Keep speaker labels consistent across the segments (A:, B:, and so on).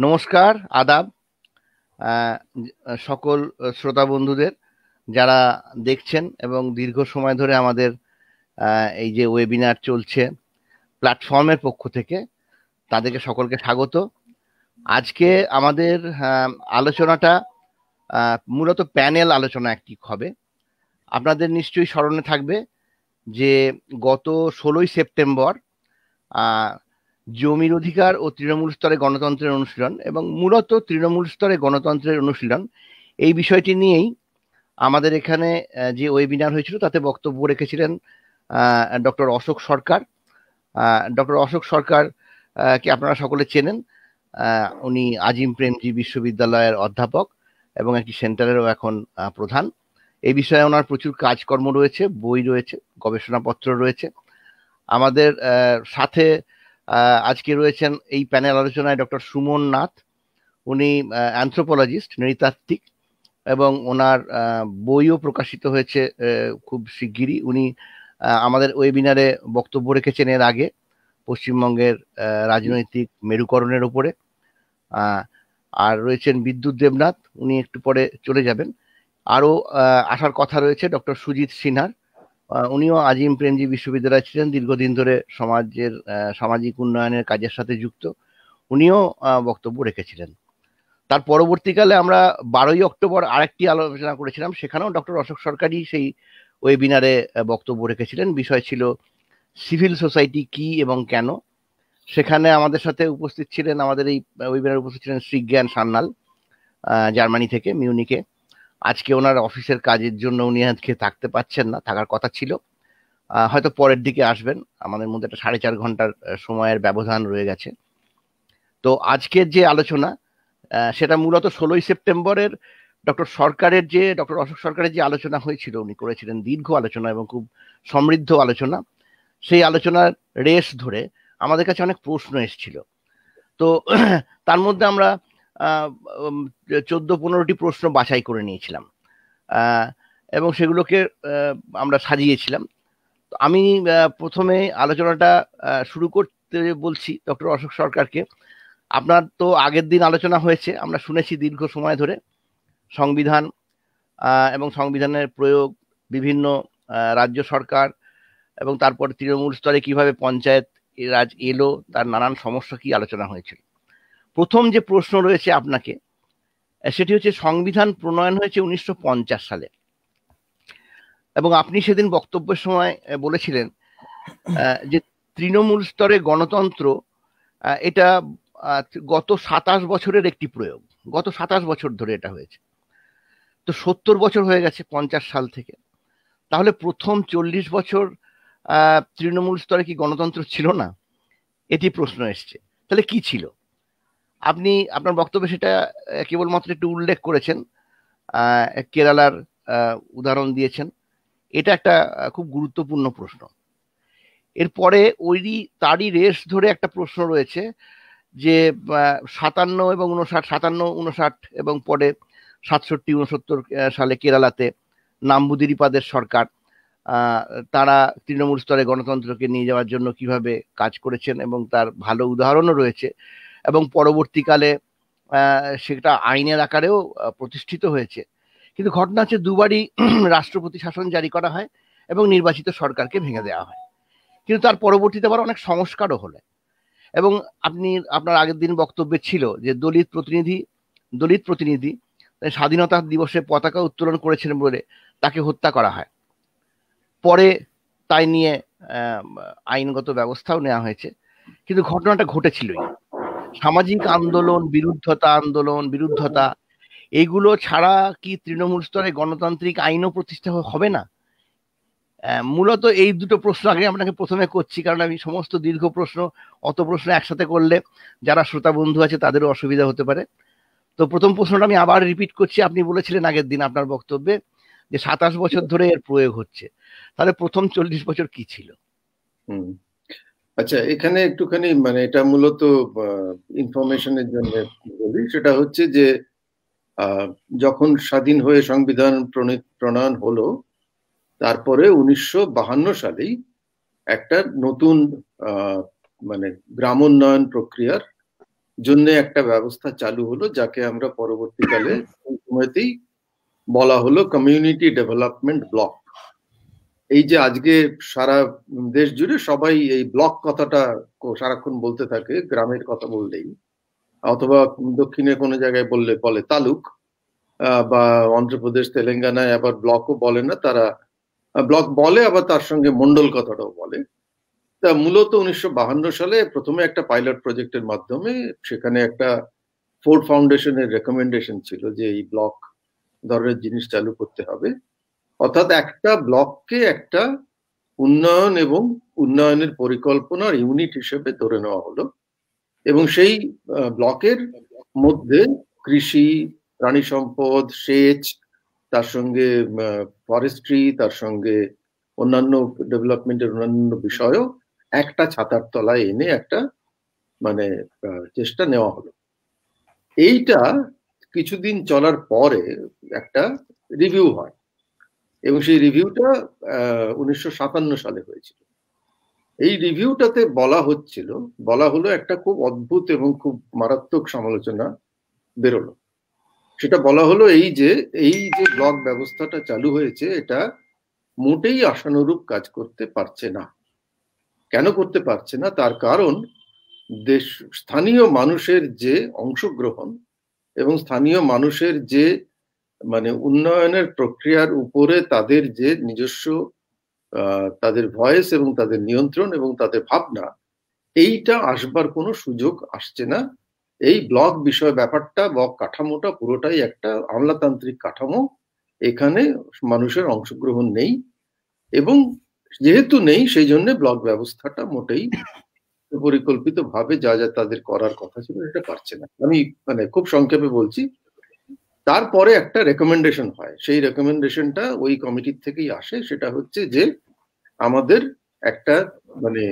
A: নমস্কার, আদাব। আহ, সকল শ্রোতা বন্ধুদের যারা দেখছেন এবং দীর্ঘ সময় ধরে আমাদের এই যে ওয়েবিনার চলছে প্ল্যাটফর্মের পক্ষ থেকে, তাদেরকে সকলকে স্বাগত। আজকে আমাদের আলোচনাটা মূলত প্যানেল আলোচনা একটি হবে। আপনাদের নিশ্চয়ই স্মরণে থাকবে যে গত 16ই সেপ্টেম্বর জমির অধিকার ও তৃণমূল স্তরে গণতন্ত্রের অনুশীলন এবং মূলত তৃণমূল স্তরে গণতন্ত্রের অনুশীলন এই বিষয়টি নিয়েই আমাদের এখানে যে ওয়েবিনার হয়েছিল তাতে বক্তব্য রেখেছিলেন ডক্টর অশোক সরকার। ডক্টর অশোক সরকার কে আপনারা সকলে চেনেন। উনি আজিম প্রেমজি বিশ্ববিদ্যালয়ের অধ্যাপক এবং একটি সেন্টারেরও এখন প্রধান। এই বিষয়ে ওনার প্রচুর কাজকর্ম রয়েছে, বই রয়েছে, গবেষণাপত্র রয়েছে। আমাদের সাথে আজকে রয়েছেন এই প্যানেল আলোচনায় ডক্টর সুমন নাথ। উনি অ্যানথ্রোপোলজিস্ট, নৃতাত্ত্বিক, এবং ওনার বইও প্রকাশিত হয়েছে খুব শিগগিরই। উনি আমাদের ওয়েবিনারে বক্তব্য রেখেছেন এর আগে পশ্চিমবঙ্গের রাজনৈতিক মেরুকরণের উপরে। আর রয়েছেন বিদ্যুৎ দেবনাথ, উনি একটু পরে চলে যাবেন। আরও আসার কথা রয়েছে ডক্টর সুজিত সিনহার। উনিও আজিম প্রেমজি বিশ্ববিদ্যালয়ে ছিলেন, দীর্ঘদিন ধরে সমাজের সামাজিক উন্নয়নের কাজের সাথে যুক্ত। উনিও বক্তব্য রেখেছিলেন। তার পরবর্তীকালে আমরা 12ই অক্টোবর আরেকটি আলোচনা করেছিলাম, সেখানেও ডক্টর অশোক সরকারই সেই ওয়েবিনারে বক্তব্য রেখেছিলেন। বিষয় ছিল সিভিল সোসাইটি কি এবং কেন। সেখানে আমাদের সাথে উপস্থিত ছিলেন, আমাদের এই ওয়েবিনারে উপস্থিত ছিলেন শ্রীজ্ঞান সান্যাল, জার্মানি থেকে, মিউনিকে। আজকে ওনার অফিসের কাজের জন্য উনি আজকে থাকতে পাচ্ছেন না, থাকার কথা ছিল, হয়তো পরের দিকে আসবেন। আমাদের মধ্যে একটা 4.5 ঘন্টার সময়ের ব্যবধান রয়ে গেছে। তো আজকের যে আলোচনা সেটা মূলত 16ই সেপ্টেম্বরের ডক্টর অশোক সরকারের যে আলোচনা হয়েছিল, উনি করেছিলেন দীর্ঘ আলোচনা এবং খুব সমৃদ্ধ আলোচনা। সেই আলোচনার রেশ ধরে আমাদের কাছে অনেক প্রশ্ন এসেছিল। তো তার মধ্যে আমরা 14-15টি প্রশ্ন বাছাই করে নিয়েছিলাম এবং সেগুলোকে আমরা সাজিয়েছিলাম। আমি প্রথমে আলোচনাটা শুরু করতে বলছি ডক্টর অশোক সরকারকে। আপনার তো আগের দিন আলোচনা হয়েছে, আমরা শুনেছি দীর্ঘ সময় ধরে সংবিধান এবং সংবিধানের প্রয়োগ, বিভিন্ন রাজ্য সরকার এবং তারপরে তৃণমূল স্তরে কিভাবে পঞ্চায়েত রাজ এলো, তার নানান সমস্যা কি আলোচনা হয়েছিল। প্রথম যে প্রশ্ন রয়েছে আপনাকে, সেটি হচ্ছে সংবিধান প্রণয়ন হয়েছে 1950 সালে এবং আপনি সেদিন বক্তব্যের সময় বলেছিলেন যে তৃণমূল স্তরে গণতন্ত্র এটা গত 27 বছরের একটি প্রয়োগ। গত 27 বছর ধরে এটা হয়েছে। তো 70 বছর হয়ে গেছে 50 সাল থেকে। তাহলে প্রথম 40 বছর তৃণমূল স্তরে কি গণতন্ত্র ছিল না? এটি প্রশ্ন এসছে। তাহলে কি ছিল? আপনি আপনার বক্তব্যে সেটা কেবলমাত্র একটু উল্লেখ করেছেন, কেরালার উদাহরণ দিয়েছেন। এটা একটা খুব গুরুত্বপূর্ণ প্রশ্ন। এরপরে তারই রেশ ধরে একটা প্রশ্ন রয়েছে যে 57 এবং 59 এবং পরে 67-69 সালে কেরালাতে নাম্বুদিরিপাদের সরকার, তারা তৃণমূল স্তরে গণতন্ত্রকে নিয়ে যাওয়ার জন্য কিভাবে কাজ করেছেন এবং তার ভালো উদাহরণও রয়েছে। এবং পরবর্তীকালে সেটা আইনের আকারেও প্রতিষ্ঠিত হয়েছে। কিন্তু ঘটনা হচ্ছে দুবারই রাষ্ট্রপতি শাসন জারি করা হয় এবং নির্বাচিত সরকারকে ভেঙে দেওয়া হয়। কিন্তু তার পরবর্তীতে আবার অনেক সংস্কারও হলো। এবং আপনার আগের দিন বক্তব্যে ছিল যে দলিত প্রতিনিধি স্বাধীনতা দিবসে পতাকা উত্তোলন করেছিলেন বলে তাকে হত্যা করা হয়। পরে তাই নিয়ে আইনগত ব্যবস্থাও নেওয়া হয়েছে, কিন্তু ঘটনাটা ঘটেছিলই। সামাজিক বিরুদ্ধতা এইগুলো ছাড়া কি তৃণমূল স্তরে গণতান্ত্রিক আইনও প্রতিষ্ঠা হবে না? মূলত এই দুটো প্রশ্ন আগে আপনাকে প্রথমে করছি, কারণ আমি সমস্ত দীর্ঘ প্রশ্ন, অত প্রশ্ন একসাথে করলে যারা শ্রোতা বন্ধু আছে তাদেরও অসুবিধা হতে পারে। তো প্রথম প্রশ্নটা আমি আবার রিপিট করছি। আপনি বলেছিলেন আগের দিন আপনার বক্তব্যে যে 27 বছর ধরে এর প্রয়োগ হচ্ছে। তাহলে প্রথম 40 বছর কি ছিল?
B: আচ্ছা, এখানে একটুখানি মানে এটা মূলত ইনফরমেশনের জন্য বলি। সেটা হচ্ছে যে যখন স্বাধীন হয়ে সংবিধান প্রণয়ন হলো, তারপরে 1952 সালেই একটা নতুন মানে গ্রামোন্নয়ন প্রক্রিয়ার জন্য একটা ব্যবস্থা চালু হলো, যাকে আমরা পরবর্তীকালে ওই সময়তেই বলা হলো কমিউনিটি ডেভেলপমেন্ট ব্লক। এই যে আজকে সারা দেশ জুড়ে সবাই এই ব্লক কথাটা সারাক্ষণ বলতে থাকে, গ্রামের কথা বললেই, অথবা দক্ষিণে কোনো জায়গায় বলে তালুক, বা অন্ধ্রপ্রদেশ তেলেঙ্গানায় আবার ব্লকও বলে না তারা, ব্লক বলে আবার তার সঙ্গে মন্ডল কথাটাও বলে। তা মূলত 1952 সালে প্রথমে একটা পাইলট প্রজেক্টের মাধ্যমে সেখানে একটা ফোর্ড ফাউন্ডেশনের রেকমেন্ডেশন ছিল যে এই ব্লক ধরনের জিনিস চালু করতে হবে, অর্থাৎ একটা ব্লককে একটা উন্নয়ন এবং উন্নয়নের পরিকল্পনার ইউনিট হিসেবে ধরে নেওয়া হলো, এবং সেই ব্লকের মধ্যে কৃষি, প্রাণী সম্পদ, সেচ, তার সঙ্গে ফরেস্ট্রি, তার সঙ্গে অন্যান্য ডেভেলপমেন্টের অন্যান্য বিষয়ও একটা ছাতার তলায় এনে একটা মানে চেষ্টা নেওয়া হলো। এইটা কিছুদিন চলার পরে একটা রিভিউ হয়, এবং সেই রিভিউটা 1957 সালে হয়েছিল। এই রিভিউটাতে বলা হলো একটা খুব অদ্ভুত এবং খুব মারাত্মক সমালোচনা বেরোলো। সেটা বলা হলো এই যে ব্লক ব্যবস্থাটা চালু হয়েছে এটা মোটেই আশানুরূপ কাজ করতে পারছে না। কেন করতে পারছে না? তার কারণ স্থানীয় মানুষের যে অংশগ্রহণ এবং স্থানীয় মানুষের যে মানে উন্নয়নের প্রক্রিয়ার উপরে তাদের যে নিজস্ব তাদের ভয়েস এবং তাদের নিয়ন্ত্রণ এবং তাদের ভাবনা, এইটা আসবার কোনো সুযোগ আসছে না। এই ব্লক বিষয় ব্যাপারটা, ব্লক কাঠামোটা পুরোটাই একটা আমলাতান্ত্রিক কাঠামো, এখানে মানুষের অংশগ্রহণ নেই, এবং যেহেতু নেই সেই জন্য ব্লক ব্যবস্থাটা মোটেই পরিকল্পিত ভাবে যা যা তাদের করার কথা ছিল সেটা পারছে না। আমি মানে খুব সংক্ষেপে বলছি। তারপরে একটা রেকমেন্ডেশন হয়, সেই রেকমেন্ডেশনটা ওই কমিটির থেকেই আসে। সেটা হচ্ছে যে আমাদের একটা মানে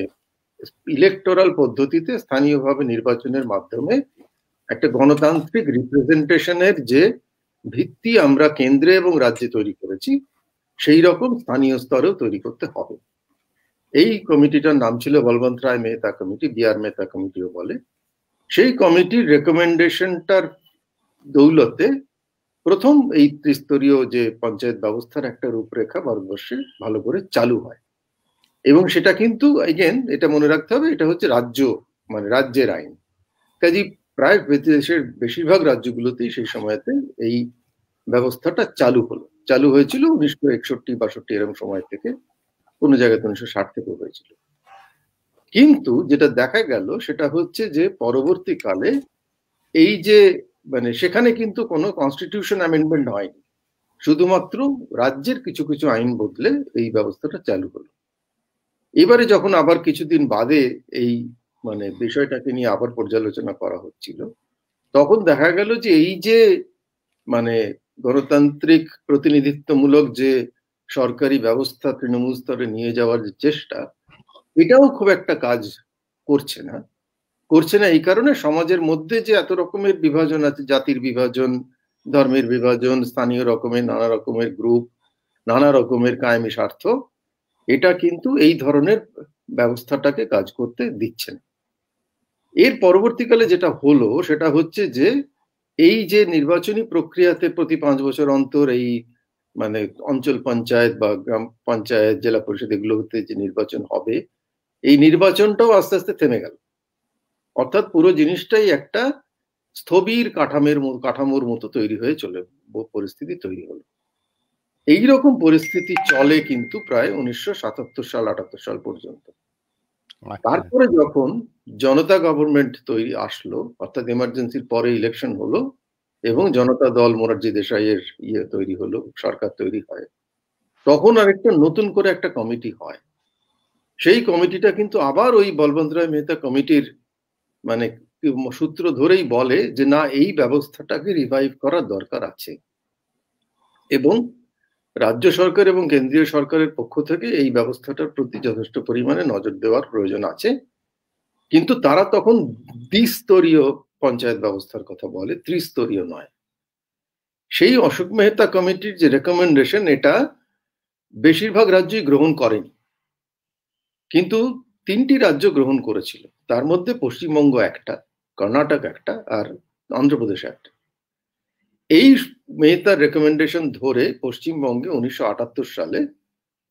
B: ইলেকটোরাল পদ্ধতিতে স্থানীয়ভাবে নির্বাচনের মাধ্যমে একটা গণতান্ত্রিক রিপ্রেজেন্টেশনের যে ভিত্তি আমরা কেন্দ্রে এবং রাজ্যে তৈরি করেছি, সেই রকম স্থানীয় স্তরেও তৈরি করতে হবে। এই কমিটিটার নাম ছিল বলবন্ত রায় মেহতা কমিটি, বিআর মেহতা কমিটিও বলে। সেই কমিটির রেকমেন্ডেশনটার দৌলতে প্রথম এই ত্রিস্তরীয় যে পঞ্চায়েত ব্যবস্থার একটা রূপরেখা ভারতবর্ষে ভালো করে চালু হয়। এবং সেটা কিন্তু এটা মনে রাখতে হবে, এটা হচ্ছে রাজ্যের আইন। কাজী প্রায় দেশের বেশিরভাগ রাজ্যগুলোতেই সেই সময়তে এই ব্যবস্থাটা চালু হয়েছিল 1961-62 এরকম সময় থেকে, কোনো জায়গায় 1960 থেকে হয়েছিল। কিন্তু যেটা দেখা গেল সেটা হচ্ছে যে পরবর্তীকালে এই যে মানে সেখানে কিন্তু কোনো কনস্টিটিউশন অ্যামেন্ডমেন্ট হয়নি, শুধুমাত্র রাজ্যের কিছু কিছু আইন বদলে এই ব্যবস্থাটা চালু হলো। এবারে যখন আবার কিছুদিন বাদে এই মানে বিষয়টাকে নিয়ে আবার পর্যালোচনা করা হচ্ছিল, তখন দেখা গেল যে এই যে মানে গণতান্ত্রিক প্রতিনিধিত্বমূলক যে সরকারি ব্যবস্থা তৃণমূল স্তরে নিয়ে যাওয়ার যে চেষ্টা, এটাও খুব একটা কাজ করছে না। এই কারণে সমাজের মধ্যে যে এত রকমের বিভাজন আছে, জাতির বিভাজন, ধর্মের বিভাজন, স্থানীয় রকমের নানা রকমের গ্রুপ, নানা রকমের কায়েমি স্বার্থ, এটা কিন্তু এই ধরনের ব্যবস্থাটাকে কাজ করতে দিচ্ছে না। এর পরবর্তীকালে যেটা হলো সেটা হচ্ছে যে এই যে নির্বাচনী প্রক্রিয়াতে প্রতি 5 বছর অন্তর এই মানে অঞ্চল পঞ্চায়েত বা গ্রাম পঞ্চায়েত, জেলা পরিষদ এগুলোতে যে নির্বাচন হবে, এই নির্বাচনটাও আস্তে আস্তে থেমে গেল। অর্থাৎ পুরো জিনিসটাই একটা স্থবির কাঠামোর মতো তৈরি হয়ে পরিস্থিতি তৈরি হলো। এইরকম পরিস্থিতি চলে কিন্তু প্রায় 1977-78 সাল পর্যন্ত। তারপরে যখন জনতা গভর্নমেন্ট আসলো, অর্থাৎ এমার্জেন্সির পরে ইলেকশন হলো এবং জনতা দল মোরারজি দেশাইয়ের তৈরি হলো, সরকার তৈরি হয়, তখন আরেকটা নতুন করে একটা কমিটি হয়। সেই কমিটিটা কিন্তু আবার ওই বলবন্ত রায় মেহতা কমিটির মানে সূত্র ধরেই বলে যে না, এই ব্যবস্থাটাকে রিভাইভ করার দরকার আছে, এবং রাজ্য সরকার এবং কেন্দ্রীয় সরকারের পক্ষ থেকে এই ব্যবস্থাটার প্রতি যথেষ্ট পরিমাণে নজর দেওয়ার প্রয়োজন আছে। কিন্তু তারা তখন দ্বিস্তরীয় পঞ্চায়েত ব্যবস্থার কথা বলে, ত্রিস্তরীয় নয়। সেই অশোক মেহতা কমিটির যে রেকমেন্ডেশন, এটা বেশিরভাগ রাজ্যই গ্রহণ করেনি, কিন্তু 3টি রাজ্য গ্রহণ করেছিল, তার মধ্যে পশ্চিমবঙ্গ একটা। কর্ণাটক একটা আর অন্ধ্রপ্রদেশ একটা। এই মেহতার রেকমেন্ডেশন ধরে পশ্চিমবঙ্গে 1978 সালে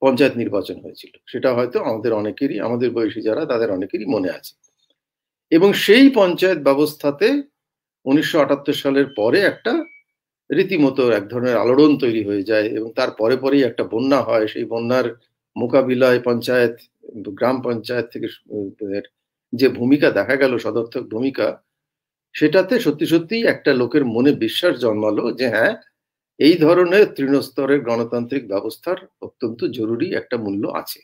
B: পঞ্চায়েত নির্বাচন হয়েছিল। সেটা হয়তো আমাদের অনেকেরই, আমাদের বয়সী যারা তাদের অনেকেরই মনে আছে। এবং সেই পঞ্চায়েত ব্যবস্থাতে 1978 সালের পরে একটা রীতিমতো এক ধরনের আলোড়ন তৈরি হয়ে যায় এবং তার পরে পরেই একটা বন্যা হয়। সেই বন্যার মোকাবিলায় পঞ্চায়েত, গ্রাম পঞ্চায়েত থেকে যে ভূমিকা দেখা গেল, সদর্থক ভূমিকা, সেটাতে সত্যি সত্যি একটা লোকের মনে বিশ্বাস জন্মালো যে হ্যাঁ, এই ধরনের তৃণস্তরের গণতান্ত্রিক ব্যবস্থার অত্যন্ত জরুরি একটা মূল্য আছে।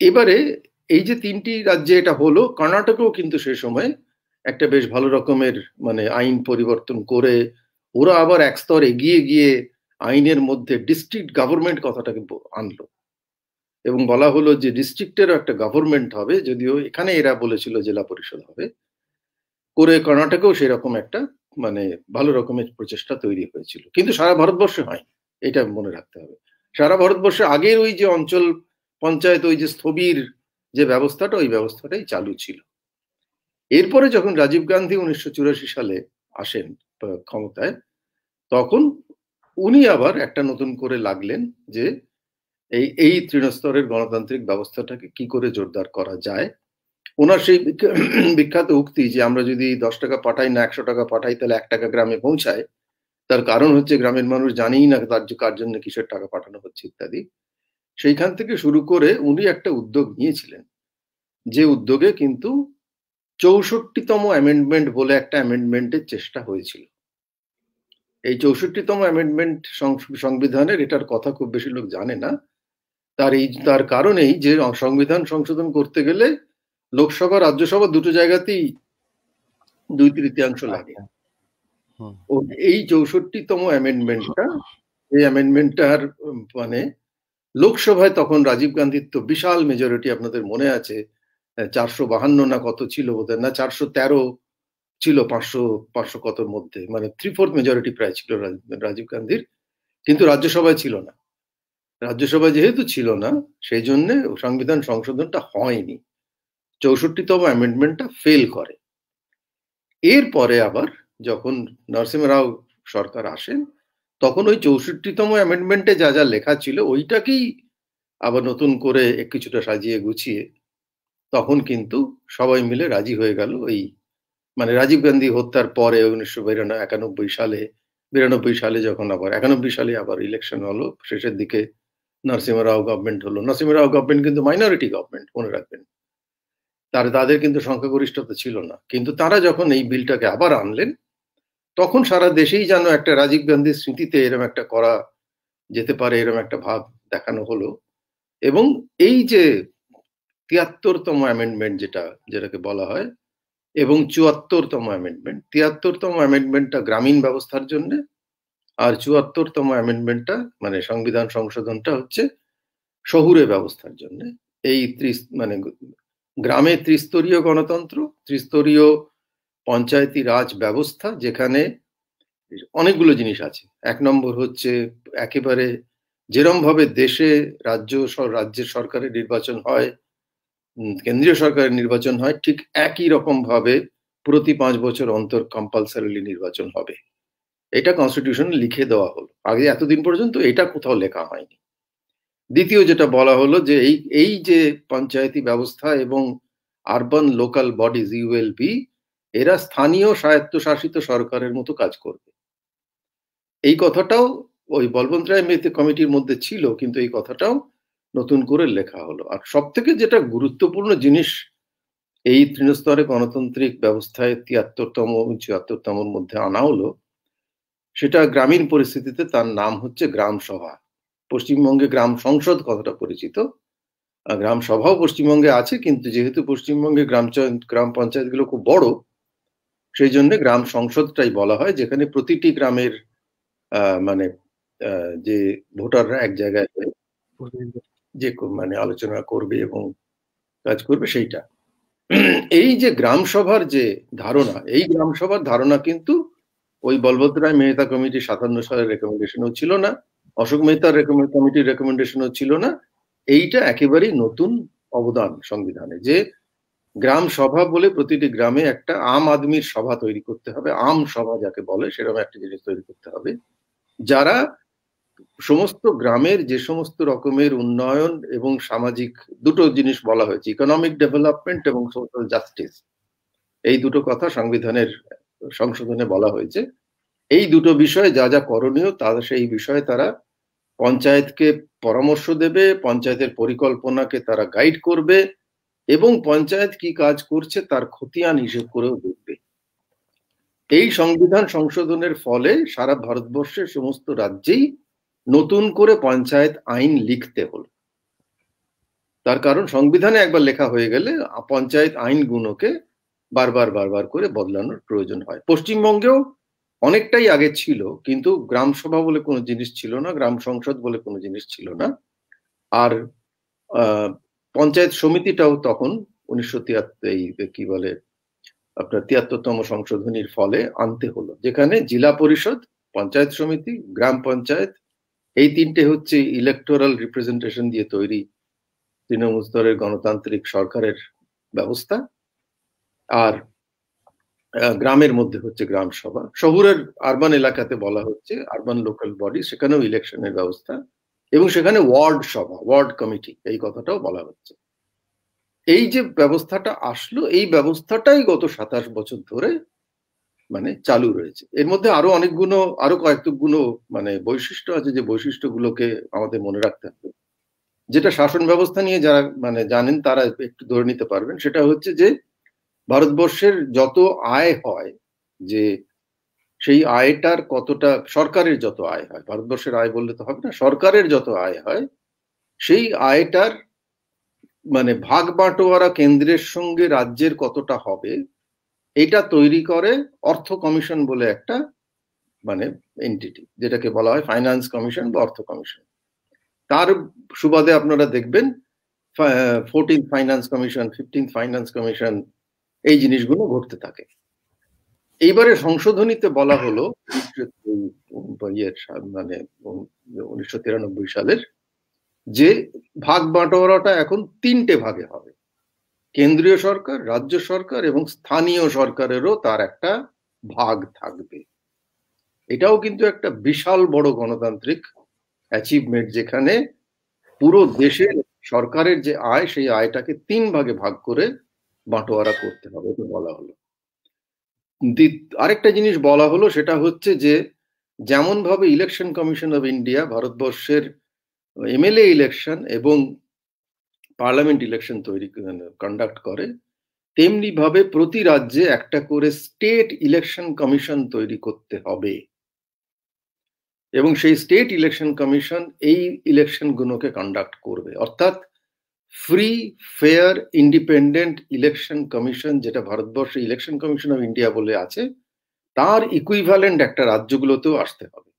B: এবারে এই যে তিনটি রাজ্যে এটা হলো, কর্ণাটকেও কিন্তু সে সময় একটা বেশ ভালো রকমের মানে আইন পরিবর্তন করে ওরা আবার এক স্তর এগিয়ে গিয়ে আইনের মধ্যে ডিস্ট্রিক্ট গভর্নমেন্ট কথাটাকে আনলো এবং বলা হলো যে ডিস্ট্রিক্টেরও একটা গভর্নমেন্ট হবে, যদিও এখানে এরা বলেছিল জেলা পরিষদ হবে করে। কর্ণাটকেও সেরকম একটা মানে ভালো রকমের প্রচেষ্টা তৈরি হয়েছিল, কিন্তু সারা ভারতবর্ষে হয়, এটা মনে রাখতে হবে। সারা ভারতবর্ষে আগের ওই যে অঞ্চল পঞ্চায়েত, ওই যে স্থবির যে ব্যবস্থাটা, ওই ব্যবস্থাটাই চালু ছিল। এরপরে যখন রাজীব গান্ধী 1984 সালে আসেন ক্ষমতায়, তখন উনি আবার একটা নতুন করে লাগলেন যে এই তৃণস্তরের গণতান্ত্রিক ব্যবস্থাটাকে কি করে জোরদার করা যায়। ওনার সেই বিখ্যাত উক্তি যে আমরা যদি 10 টাকা পাঠাই না 100 টাকা পাঠাই তাহলে 1 টাকা গ্রামে পৌঁছায়, তার কারণ হচ্ছে গ্রামের মানুষ জানেই না তার কার জন্য কিসের টাকা পাঠানো হচ্ছে ইত্যাদি। সেইখান থেকে শুরু করে উনি একটা উদ্যোগ নিয়েছিলেন, যে উদ্যোগে কিন্তু 64তম অ্যামেন্ডমেন্ট বলে একটা অ্যামেন্ডমেন্টের চেষ্টা হয়েছিল। এই 64তম অ্যামেন্ডমেন্ট সংবিধানের, এটার কথা খুব বেশি লোক জানে না। তার কারণেই যে সংবিধান সংশোধন করতে গেলে লোকসভা রাজ্যসভা দুটো জায়গাতেই 2/3 লাগে। এই 64তম অ্যামেন্ডমেন্টটা, এই অ্যামেন্ডমেন্টটার মানে লোকসভায় তখন রাজীব গান্ধীর তো বিশাল মেজরিটি, আপনাদের মনে আছে 452 না কত ছিল বোধহয়, না 413 ছিল 500 কতর মধ্যে, মানে 3/4 মেজরিটি প্রায় ছিল রাজীব গান্ধীর, কিন্তু রাজ্যসভায় ছিল না। রাজ্যসভায় যেহেতু ছিল না, সেই জন্য সংবিধান সংশোধনটা হয়নি, 64তম অ্যামেন্ডমেন্টটা ফেল করে। এরপরে আবার যখন নরসিংহ রাও সরকার আসেন, তখন ওই 64তম অ্যামেন্ডমেন্টে যা যা লেখা ছিল ওইটাকেই আবার নতুন করে কিছুটা সাজিয়ে গুছিয়ে তখন কিন্তু সবাই মিলে রাজি হয়ে গেল। ওই মানে রাজীব গান্ধী হত্যার পরে 1992 সালে, 92 সালে যখন আবার 91 সালে আবার ইলেকশন হলো, শেষের দিকে নরসিংহ রাও গভর্নমেন্ট হলো। নরসিংহ রাও গভর্নমেন্ট কিন্তু মাইনরিটি গভর্নমেন্ট, মনে রাখবেন, তাদের কিন্তু সংখ্যাগরিষ্ঠতা ছিল না। কিন্তু তারা যখন এই বিলটাকে আবার আনলেন, তখন সারা দেশেই যেন একটা রাজীব গান্ধীর স্মৃতিতে এরকম একটা করা যেতে পারে এরকম একটা ভাব দেখানো হলো। এবং এই যে 73তম অ্যামেন্ডমেন্ট যেটাকে বলা হয়, এবং 74তম অ্যামেন্ডমেন্ট, 73তম অ্যামেন্ডমেন্টটা গ্রামীণ ব্যবস্থার জন্য, আর 74তম অ্যামেন্ডমেন্টটা মানে সংবিধান সংশোধনটা হচ্ছে শহুরে ব্যবস্থার জন্য। এই মানে গ্রামে ত্রিস্তরীয় গণতন্ত্র, ত্রিস্তরীয় পঞ্চায়েতি রাজ ব্যবস্থা, যেখানে অনেকগুলো জিনিস আছে। 1 নম্বর হচ্ছে একেবারে যেরম ভাবে দেশে রাজ্যের সরকারের নির্বাচন হয়, কেন্দ্রীয় সরকারের নির্বাচন হয়, ঠিক একই রকম ভাবে প্রতি 5 বছর অন্তর কম্পালসারিলি নির্বাচন হবে। এটা কনস্টিটিউশনে লিখে দেওয়া হলো। আগে এতদিন পর্যন্ত এটা কোথাও লেখা হয়নি। দ্বিতীয় যেটা বলা হলো যে এই যে পঞ্চায়েতি ব্যবস্থা এবং আরবান লোকাল বডিজ ইউএলবি, এরা স্থানীয় স্বায়ত্তশাসিত সরকারের মতো কাজ করবে। এই কথাটাও ওই বলবন্ত রায় মেহতা কমিটির মধ্যে ছিল, কিন্তু এই কথাটাও নতুন করে লেখা হলো। আর সব থেকে যেটা গুরুত্বপূর্ণ জিনিস এই তৃণস্তরে গণতান্ত্রিক ব্যবস্থায় 73তম এবং 74তমর মধ্যে আনা হলো, সেটা গ্রামীণ পরিস্থিতিতে তার নাম হচ্ছে গ্রাম সভা। পশ্চিমবঙ্গে গ্রাম সংসদ কথাটা পরিচিত, গ্রাম সভাও পশ্চিমবঙ্গে আছে, কিন্তু যেহেতু পশ্চিমবঙ্গে গ্রাম পঞ্চায়েতগুলো খুব বড়, সেই জন্য গ্রাম সংসদটাই বলা হয়, যেখানে প্রতিটি গ্রামের মানে যে ভোটাররা এক জায়গায় যে মানে আলোচনা করবে এবং কাজ করবে সেইটা। এই যে গ্রাম সভার যে ধারণা, এই গ্রাম সভার ধারণা কিন্তু ওই বলবন্ত রায় মেহতা কমিটি 57 সালের রেকমেন্ডেশনও ছিল না, অশোক মেহতার কমিটির রেকমেন্ডেশনও ছিল না। এইটা একেবারেই নতুন অবদান সংবিধানে, যে গ্রাম সভা বলে প্রতিটি গ্রামে একটা আম আদমির সভা তৈরি করতে হবে, আম সভা যাকে বলে সেরকম একটা জিনিস তৈরি করতে হবে, যারা সমস্ত গ্রামের যে সমস্ত রকমের উন্নয়ন এবং সামাজিক, দুটো জিনিস বলা হয়েছে, ইকোনমিক ডেভেলপমেন্ট এবং সোশ্যাল জাস্টিস, এই দুটো কথা সংবিধানের সংশোধনে বলা হয়েছে। এই দুটো বিষয়ে যা যা করণীয় তাদের সেই বিষয়ে তারা পঞ্চায়েতকে পরামর্শ দেবে, পঞ্চায়েতের পরিকল্পনাকে তারা গাইড করবে এবং পঞ্চায়েত কি কাজ করছে তার খতিয়ান হিসেব করেও দেখবে। এই সংবিধান সংশোধনের ফলে সারা ভারতবর্ষের সমস্ত রাজ্যেই নতুন করে পঞ্চায়েত আইন লিখতে হলো। তার কারণ সংবিধানে একবার লেখা হয়ে গেলে পঞ্চায়েত আইনগুলোকে বারবার বারবার করে বদলানোর প্রয়োজন হয়। পশ্চিমবঙ্গেও অনেকটাই আগে ছিল, কিন্তু গ্রাম সভা বলে কোনো জিনিস ছিল না, গ্রাম সংসদ বলে কোনো জিনিস ছিল না। আর পঞ্চায়েত সমিতিটাও তখন 1973 কি বলে আপনার 73তম সংশোধনীর ফলে আনতে হলো, যেখানে জেলা পরিষদ, পঞ্চায়েত সমিতি, গ্রাম পঞ্চায়েত, এই তিনটে হচ্ছে ইলেকটোরাল রিপ্রেজেন্টেশন দিয়ে তৈরি তৃণমূল স্তরের গণতান্ত্রিক সরকারের ব্যবস্থা। আর গ্রামের মধ্যে হচ্ছে গ্রাম সভা, শহরের আরবান এলাকাতে বলা হচ্ছে আরবান লোকাল বডি, সেখানেও ইলেকশনের ব্যবস্থা, এবং সেখানে ওয়ার্ড সভা, ওয়ার্ড কমিটি, এই কথাটাও বলা হচ্ছে। এই যে ব্যবস্থাটা আসলো, এই ব্যবস্থাটাই গত 27 বছর ধরে মানে চালু রয়েছে। এর মধ্যে আরো অনেকগুলো, আরো কয়েকগুলো মানে বৈশিষ্ট্য আছে, যে বৈশিষ্ট্যগুলোকে আমাদের মনে রাখতে হবে, যেটা শাসন ব্যবস্থা নিয়ে যারা মানে জানেন তারা একটু ধরে নিতে পারবেন। সেটা হচ্ছে যে ভারতবর্ষের যত আয় হয়, যে সেই আয়টার কতটা, সরকারের যত আয় হয়, ভারতবর্ষের আয় বললে তো হবে না, সরকারের যত আয় হয় সেই আয়টার মানে ভাগ বাটোয়ারা কেন্দ্রের সঙ্গে রাজ্যের কতটা হবে, এটা তৈরি করে অর্থ কমিশন বলে একটা মানে এন্টিটি, যেটাকে বলা হয় ফাইন্যান্স কমিশন বা অর্থ কমিশন। তার সুবাদে আপনারা দেখবেন 14th finance commission, 15th finance commission, এই জিনিসগুলো ঘটতে থাকে। এইবারে সংশোধনীতে বলা হলো মানে 1993 সালের, যে ভাগ বাটোয়ারাটা এখন 3টে ভাগে হবে, কেন্দ্রীয় সরকার, রাজ্য সরকার এবং স্থানীয় সরকারেরও তার একটা ভাগ থাকবে। এটাও কিন্তু একটা বিশাল বড় গণতান্ত্রিক অ্যাচিভমেন্ট, যেখানে পুরো দেশের সরকারের যে আয়, সেই আয়টাকে 3 ভাগে ভাগ করে বাটোয়ারা করতে হবে, এটা বলা হলো। আরেকটা জিনিস বলা হলো, সেটা হচ্ছে যে যেমন ভাবে ইলেকশন কমিশন অফ ইন্ডিয়া ভারতবর্ষের এমএলএ ইলেকশন এবং পার্লামেন্ট ইলেকশন কন্ডাক্ট করে, তেমনি ভাবে প্রতি রাজ্যে একটা করে স্টেট ইলেকশন কমিশন তৈরি করতে হবে, এবং সেই স্টেট ইলেকশন কমিশন এই ইলেকশন গুলোকে কন্ডাক্ট করবে। অর্থাৎ free, fair, independent election commission, যেটা ভারতবর্ষে ইলেকশন কমিশন অফ ইন্ডিয়া বলে আছে, তার ইকুইভ্যালেন্ট একটা রাজ্যগুলোতেও আসতে হবে।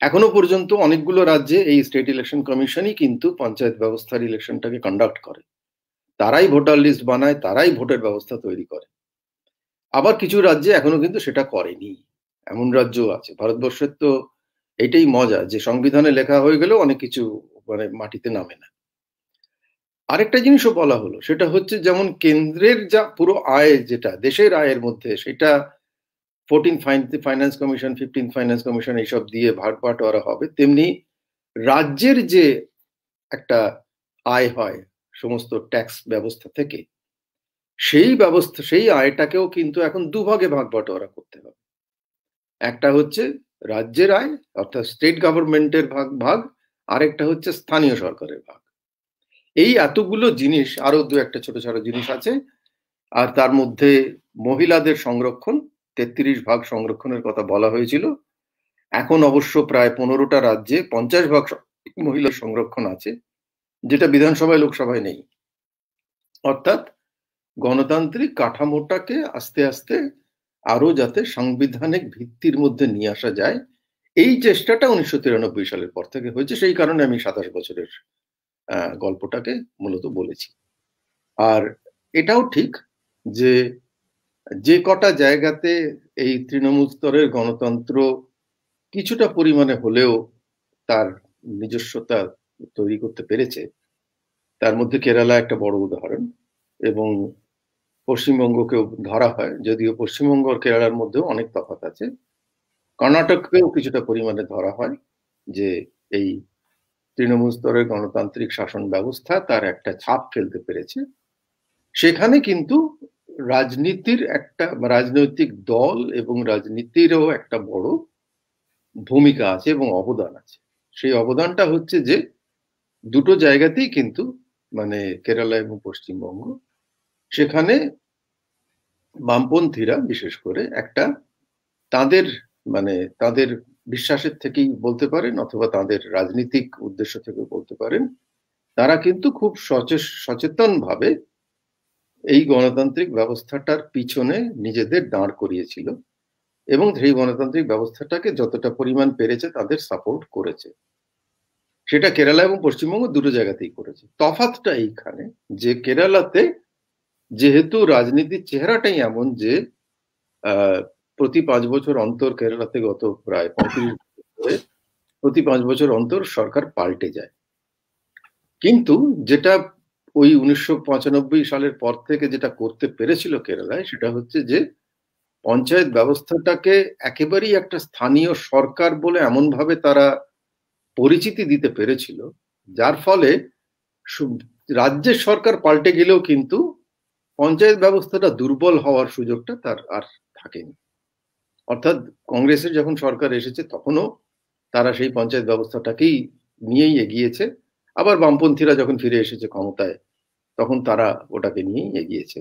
B: এখনো পর্যন্ত অনেকগুলো রাজ্যে এই স্টেট ইলেকশন কমিশনই কিন্তু পঞ্চায়েত ব্যবস্থার ইলেকশনটাকে কন্ডাক্ট করে, তারাই ভোটার লিস্ট বানায়, তারাই ভোটের ব্যবস্থা তৈরি করে। আবার কিছু রাজ্যে এখনো কিন্তু সেটা করেনি, এমন রাজ্যও আছে। ভারতবর্ষের তো এটাই মজা, যে সংবিধানে লেখা হয়ে গেলেও অনেক কিছু মানে মাটিতে নামে না। আরেকটা জিনিসও বলা হলো, সেটা হচ্ছে যেমন কেন্দ্রের যা পুরো আয়, যেটা দেশের আয়ের মধ্যে, সেটা 14th finance commission, 15th finance commission এইসব দিয়ে ভাগ বাটোয়ারা হবে, তেমনি রাজ্যের যে একটা আয় হয় সমস্ত ট্যাক্স ব্যবস্থা থেকে, সেই ব্যবস্থা, সেই আয়টাকেও কিন্তু এখন দুভাগে ভাগ বাটোয়ারা করতে হবে। একটা হচ্ছে রাজ্যের আয় অর্থাৎ স্টেট গভর্নমেন্টের ভাগ, আরেকটা হচ্ছে স্থানীয় সরকারের ভাগ। এই এতগুলো জিনিস, আরো দু একটা ছোট ছোট জিনিস আছে। আর তার মধ্যে মহিলাদের সংরক্ষণ, 33 ভাগ সংরক্ষণের কথা বলা হয়েছিল। এখন অবশ্য প্রায় 15টা রাজ্যে 50 ভাগ মহিলা সংরক্ষণ আছে, যেটা বিধানসভায়, লোকসভায় নেই। অর্থাৎ গণতান্ত্রিক কাঠামোটাকে আস্তে আস্তে আরো যাতে সাংবিধানিক ভিত্তির মধ্যে নিয়ে আসা যায়, এই চেষ্টাটা 1993 সালের পর থেকে হয়েছে। সেই কারণে আমি 27 বছরের গল্পটাকে মূলত বলেছি। আর এটাও ঠিক যে যে কটা জায়গাতে এই তৃণমূল স্তরের গণতন্ত্র কিছুটা পরিমাণে হলেও তার নিজস্বতা তৈরি করতে পেরেছে, তার মধ্যে কেরালা একটা বড় উদাহরণ। এবং পশ্চিমবঙ্গকেও ধরা হয়, যদিও পশ্চিমবঙ্গ আর কেরালার মধ্যেও অনেক তফাৎ আছে। কর্ণাটককেও কিছুটা পরিমাণে ধরা হয় যে এই তৃণমূল স্তরের গণতান্ত্রিক শাসন ব্যবস্থা তার একটা ছাপ ফেলতে পেরেছে। সেখানে কিন্তু রাজনৈতিক দল এবং রাজনীতিরও একটা বড় ভূমিকা আছে এবং অবদান আছে। সেই অবদানটা হচ্ছে যে দুটো জায়গাতেই কিন্তু মানে কেরালা এবং পশ্চিমবঙ্গ, সেখানে বামপন্থীরা বিশেষ করে একটা তাদের বিশ্বাসের থেকেই বলতে পারেন অথবা তাদের রাজনীতিক উদ্দেশ্য থেকে বলতে পারেন, তারা কিন্তু খুব সচেতন ভাবে এই গণতান্ত্রিক ব্যবস্থাটার পিছনে নিজেদের দাঁড় করিয়েছিল এবং সেই গণতান্ত্রিক ব্যবস্থাটাকে যতটা পরিমাণ পেরেছে তাদের সাপোর্ট করেছে। সেটা কেরালা এবং পশ্চিমবঙ্গ দুটো জায়গাতেই করেছে। তফাৎটা এইখানে যে কেরালাতে যেহেতু রাজনীতির চেহারাটাই এমন যে প্রতি 5 বছর অন্তর কেরালাতে গত প্রায় 35 বছরে প্রতি 5 বছর অন্তর সরকার পাল্টে যায়। কিন্তু যেটা ওই 1995 সালের পর থেকে যেটা করতে পেরেছিল কেরালায়, সেটা হচ্ছে যে পঞ্চায়েত ব্যবস্থাটাকে একেবারেই একটা স্থানীয় সরকার বলে এমনভাবে তারা পরিচিতি দিতে পেরেছিল, যার ফলে রাজ্যের সরকার পাল্টে গেলেও কিন্তু পঞ্চায়েত ব্যবস্থাটা দুর্বল হওয়ার সুযোগটা তার আর থাকেনি। অর্থাৎ কংগ্রেসের যখন সরকার এসেছে তখনও তারা সেই পঞ্চায়েত ব্যবস্থাটাকেই নিয়েই এগিয়েছে, আবার বামপন্থীরা যখন ফিরে এসেছে ক্ষমতায় তখন তারা ওটাকে নিয়েই এগিয়েছে।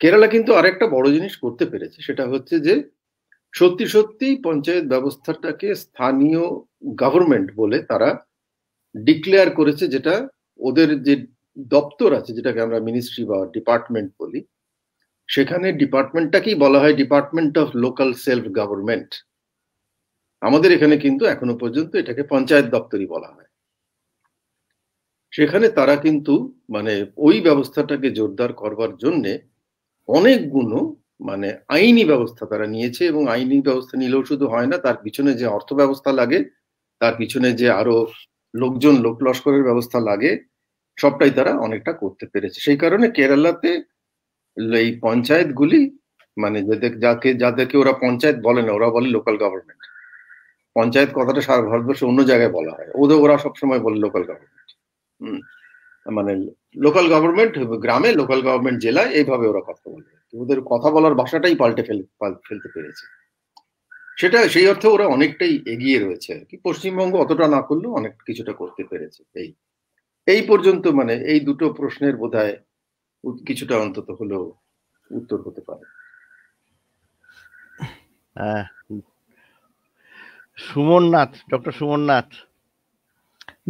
B: কেরালা কিন্তু আরেকটা বড় জিনিস করতে পেরেছে, সেটা হচ্ছে যে সত্যি সত্যি পঞ্চায়েত ব্যবস্থাটাকে স্থানীয় গভর্নমেন্ট বলে তারা ডিক্লেয়ার করেছে, যেটা ওদের যে দপ্তর আছে যেটাকে আমরা মিনিস্ট্রি বা ডিপার্টমেন্ট বলি, সেখানে ডিপার্টমেন্টটাকেই বলা হয় department of local self government. আমাদের এখানে কিন্তু এখনো পর্যন্ত এটাকে পঞ্চায়েত দপ্তরই বলা হয়। সেখানে তারা কিন্তু মানে ওই ব্যবস্থাটাকে জোরদার করবার জন্য অনেকগুলো মানে আইনি ব্যবস্থা তারা নিয়েছে, এবং আইনি ব্যবস্থা নিলেও শুধু হয় না, তার পিছনে যে অর্থ ব্যবস্থা লাগে, তার পিছনে যে আরো লোক লস্করের ব্যবস্থা লাগে, সবটাই তারা অনেকটা করতে পেরেছে। সেই কারণে কেরালাতে এই পঞ্চায়েতগুলি মানে যাদেরকে ওরা পঞ্চায়েত বলে না, ওরা বলে লোকাল গভর্নমেন্ট। পঞ্চায়েত কথাটা সারা ভারতবর্ষে অন্য জায়গায় বলা হয়, ওরা সবসময় বলে লোকাল গভর্নমেন্ট। মানে লোকাল গভর্নমেন্ট গ্রামে, লোকাল গভর্নমেন্ট জেলায়, এইভাবে ওরা কথা বলে। ওদের কথা বলার ভাষাটাই পাল্টে ফেলতে পেরেছে। সেটা সেই অর্থে ওরা অনেকটাই এগিয়ে রয়েছে আর কি। পশ্চিমবঙ্গ অতটা না করলেও অনেক কিছুটা করতে পেরেছে। এই পর্যন্ত মানে এই দুটো প্রশ্নের বোধহয় কিছুটা অন্তত হলেও উত্তর হতে পারে।
A: সুমননাথ, ডক্টর সুমননাথ।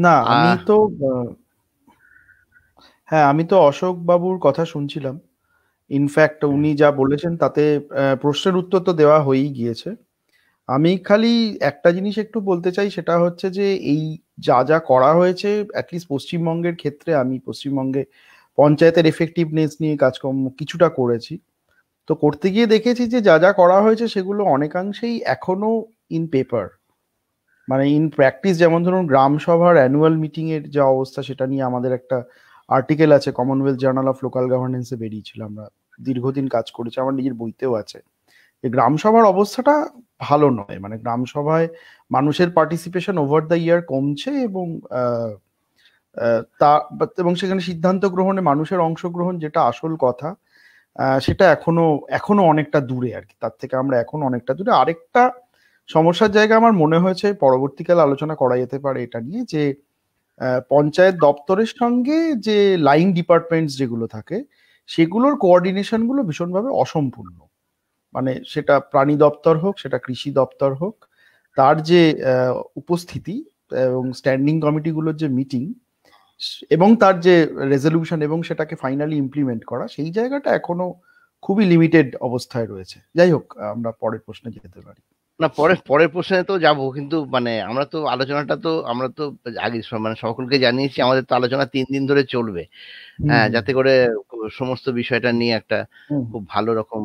C: না, আমি তো অশোক বাবুর কথা শুনছিলাম। ইনফ্যাক্ট উনি যা বলেছেন তাতে প্রশ্নের উত্তর তো দেওয়া হয়েই গিয়েছে। আমি খালি একটা জিনিস একটু বলতে চাই, সেটা হচ্ছে যে এই যা করা হয়েছে অ্যাটলিস্ট পশ্চিমবঙ্গের ক্ষেত্রে, আমি পশ্চিমবঙ্গে পঞ্চায়েতের এফেক্টিভনেস নিয়ে কাজকর্ম কিছুটা করেছি, তো করতে গিয়ে দেখেছি যে যা করা হয়েছে সেগুলো অনেকাংশেই এখনো ইন পেপার, মানে ইন প্র্যাকটিস। যেমন ধরুন গ্রাম সভার অ্যানুয়াল মিটিং এর যা অবস্থা, সেটা নিয়ে আমাদের একটা আর্টিকেল আছে, কমনওয়েলথ জার্নাল অফ লোকাল গভর্নেন্সে বেরিয়েছিল, আমরা দীর্ঘদিন কাজ করেছি, আমার নিজের বইতেও আছে। গ্রাম সভার অবস্থাটা ভালো নয়, মানে গ্রাম সভায় মানুষের পার্টিসিপেশন ওভার দ্য ইয়ার কমছে, এবং সেখানে সিদ্ধান্ত গ্রহণে মানুষের অংশগ্রহণ যেটা আসল কথা, সেটা এখনো অনেকটা দূরে আর কি। তার থেকে আমরা এখন অনেকটা দূরে। আরেকটা সমস্যার জায়গা আমার মনে হয়েছে পরবর্তীকালে আলোচনা করা যেতে পারে এটা নিয়ে, যে পঞ্চায়েত দপ্তরের সঙ্গে যে লাইন ডিপার্টমেন্টস যেগুলো থাকে, সেগুলোর কোঅর্ডিনেশনগুলো ভীষণভাবে অসম্পূর্ণ। মানে সেটা প্রাণী দপ্তর হোক, সেটা কৃষি দপ্তর হোক, তার যে উপস্থিতি এবং স্ট্যান্ডিং কমিটিগুলোর যে মিটিং এবং তার যে রেজলিউশন এবং সেটাকে ফাইনালি ইমপ্লিমেন্ট করা, সেই জায়গাটা এখনো খুবই লিমিটেড অবস্থায় রয়েছে। যাই হোক, আমরা পরের প্রশ্নে যেতে পারি।
A: না, পরের প্রশ্নে তো যাবো, কিন্তু মানে আমরা তো আলোচনাটা তো আমরা তো আগে মানে সকলকে জানিয়েছি আমাদের তো আলোচনা 3 দিন ধরে চলবে, হ্যাঁ, যাতে করে সমস্ত বিষয়টা নিয়ে একটা খুব ভালো রকম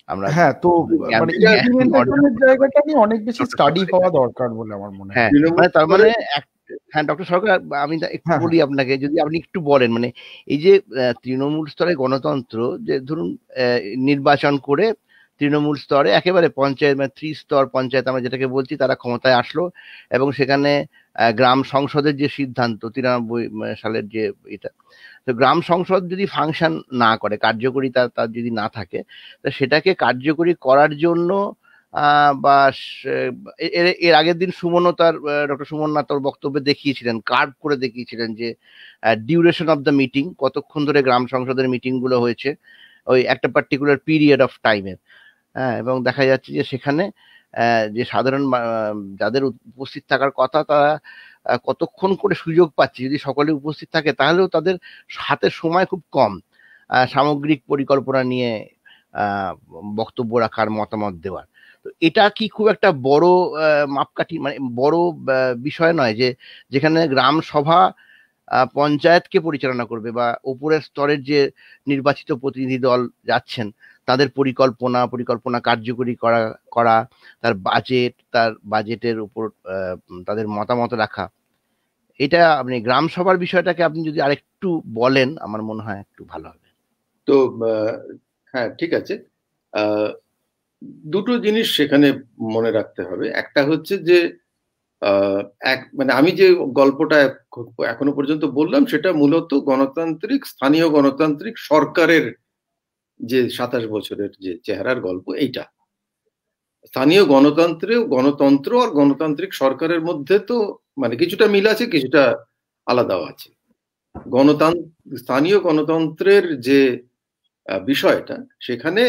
A: আমরা,
C: হ্যাঁ, তো মানে ইমপ্লিমেন্টেশনের জায়গাটা নিয়ে অনেক বেশি স্টাডি হওয়া দরকার বলে আমার মনে হয়।
A: হ্যাঁ, মানে তার মানে হ্যাঁ ডক্টর সরকার, আমি একটু
C: হ্যাঁ,
A: বলি আপনাকে, যদি আপনি একটু বলেন, মানে এই যে তৃণমূল স্তরে গণতন্ত্র, যে ধরুন নির্বাচন করে তৃণমূল স্তরে একেবারে পঞ্চায়েত, মানে ত্রিস্তর পঞ্চায়েত আমরা যেটাকে বলছি, তারা ক্ষমতায় আসলো এবং সেখানে গ্রাম সংসদের যে সিদ্ধান্ত 93 সালের যে এটা, তো গ্রাম সংসদ যদি ফাংশন না করে, কার্যকরিতা তার যদি না থাকে, তা সেটাকে কার্যকরী করার জন্য বা এর আগের দিন সুমনও তার, ডক্টর সুমন না তার বক্তব্যে দেখিয়েছিলেন, কার্ভ করে দেখিয়েছিলেন যে ডিউরেশন অফ দ্য মিটিং, কতক্ষণ ধরে গ্রাম সংসদের মিটিং গুলো হয়েছে ওই একটা পার্টিকুলার পিরিয়ড অফ টাইমের। হ্যাঁ, এবং দেখা যাচ্ছে যে সেখানে যে সাধারণ যাদের উপস্থিত থাকার কথা, তারা কতক্ষণ করে সুযোগ পাচ্ছে, যদি সকলে উপস্থিত থাকে তাহলেও তাদের হাতে সময় খুব কম সামগ্রিক পরিকল্পনা নিয়ে বক্তব্য রাখার, মতামত দেওয়ার। তো এটা কি খুব একটা বড় মাপকাঠি, মানে বড় বিষয় নয় যে যেখানে গ্রাম সভা পঞ্চায়েতকে পরিচালনা করবে, বা উপরের স্তরের যে নির্বাচিত প্রতিনিধি দল যাচ্ছেন তাদের পরিকল্পনা কার্যকরী করা, তার বাজেটের উপর তাদের মতামত রাখা, এটা আপনি গ্রাম সভার বিষয়টাকে আপনি যদি আরেকটু বলেন, আমার মনে হয় একটু ভালো হবে।
B: তো হ্যাঁ, ঠিক আছে। দুটো জিনিস সেখানে মনে রাখতে হবে। একটা হচ্ছে যে মানে আমি যে গল্পটা এখনো পর্যন্ত বললাম, সেটা মূলত স্থানীয় গণতান্ত্রিক সরকারের যে 27 বছরের যে চেহারার গল্প, এইটা। স্থানীয় গণতন্ত্র আর গণতান্ত্রিক সরকারের মধ্যে তো মানে কিছুটা মিল আছে, কিছুটা আলাদাও আছে। স্থানীয় গণতন্ত্রের যে বিষয়টা, সেখানে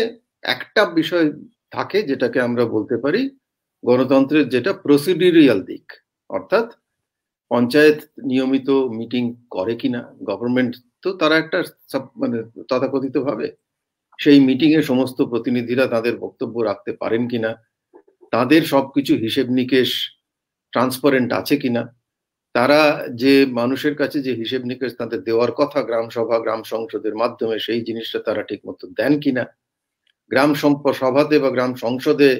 B: একটা বিষয় থাকে যেটাকে আমরা বলতে পারি গণতন্ত্রের যেটা প্রসিডিউরিয়াল দিক, অর্থাৎ পঞ্চায়েত নিয়মিত মিটিং করে কিনা, গভর্নমেন্ট তো তারা একটা মানে তথাকথিত ভাবে সেই মিটিং এ সমস্ত প্রতিনিধিরা তাদের বক্তব্য রাখতে পারেন কিনা, তাদের সবকিছু হিসেব নিকেশ ট্রান্সপারেন্ট আছে কিনা, তারা যে মানুষের কাছে যে হিসেব নিকেশ তাদের দেওয়ার কথা গ্রাম সভা গ্রাম সংসদের মাধ্যমে, সেই জিনিসটা তারা ঠিক মতো দেন কিনা, গ্রাম সভাতে বা গ্রাম সংসদে,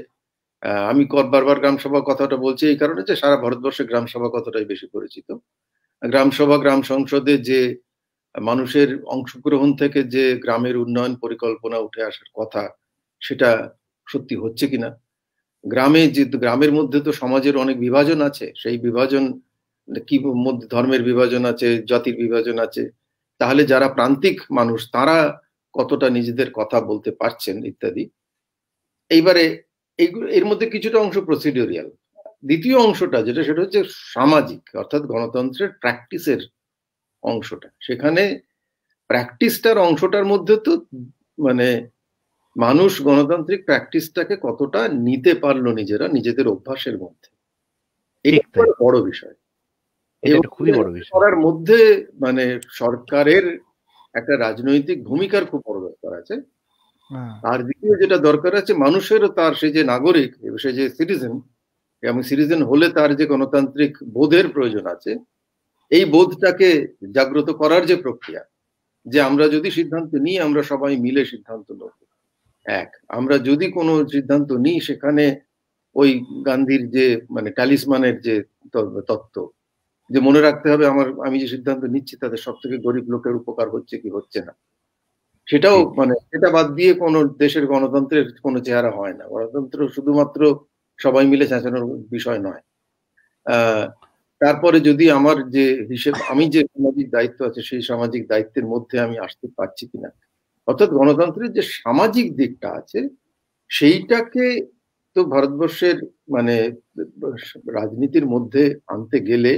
B: আমি বারবার গ্রাম সভা কথাটা বলছি এই কারণে যে সারা ভারতবর্ষে গ্রাম সভা কথাটাই বেশি পরিচিত। গ্রাম সভা গ্রাম সংসদে যে মানুষের অংশগ্রহণ থেকে যে গ্রামের উন্নয়ন পরিকল্পনা উঠে আসার কথা, সেটা সত্যি হচ্ছে কিনা, গ্রামের মধ্যে তো সমাজের অনেক বিভাজন আছে, সেই বিভাজন কি মধ্যে ধর্মের বিভাজন আছে, জাতির বিভাজন আছে, তাহলে যারা প্রান্তিক মানুষ তারা কতটা নিজেদের কথা বলতে পারছেন ইত্যাদি। এইবারে এর মধ্যে কিছুটা অংশ প্রসিডিউরিয়াল। দ্বিতীয় অংশটা যেটা, সেটা হচ্ছে সামাজিক, অর্থাৎ গণতন্ত্রের প্র্যাকটিসের অংশটা। সেখানে প্র্যাকটিসটার অংশটার মধ্যে তো মানে মানুষ গণতান্ত্রিক প্র্যাকটিসটাকে কতটা নিতে পারলো নিজেদের অভ্যাসের মধ্যে, এটা বড় বিষয়।
A: খুবই বড় বিষয়।
B: করার মধ্যে মানে সরকারের একটা রাজনৈতিক ভূমিকার খুব বড় দরকার আছে। আর দ্বিতীয় যেটা দরকার আছে, মানুষেরও তার সে যে নাগরিক, সে যে সিটিজেন, এবং সিটিজেন হলে তার যে গণতান্ত্রিক বোধের প্রয়োজন আছে, এই বোধটাকে জাগ্রত করার যে প্রক্রিয়া, যে আমরা যদি সিদ্ধান্ত নিই আমরা সবাই মিলে সিদ্ধান্ত নেব। আমরা যদি কোনো সিদ্ধান্ত নিই সেখানে ওই গান্ধীর যে মানে ট্যালিসমানের যে তত্ত্ব, যে মনে রাখতে হবে আমি যে সিদ্ধান্ত নিচ্ছি তাদের সব থেকে গরিব লোকের উপকার হচ্ছে কি হচ্ছে না, সেটাও মানে সেটা বাদ দিয়ে কোনো দেশের গণতন্ত্রের কোনো চেহারা হয় না। গণতন্ত্র শুধুমাত্র সবাই মিলে চেঁচানোর বিষয় নয়। তারপরে যদি আমার যে আমি যে সামাজিক দায়িত্ব আছে, সেই সামাজিক দায়িত্বের মধ্যে আমি আসতে পারছি কিনা, অর্থাৎ গণতন্ত্রের যে সামাজিক দিকটা আছে সেইটাকে তো ভারতবর্ষের মানে রাজনীতির মধ্যে আনতে গেলে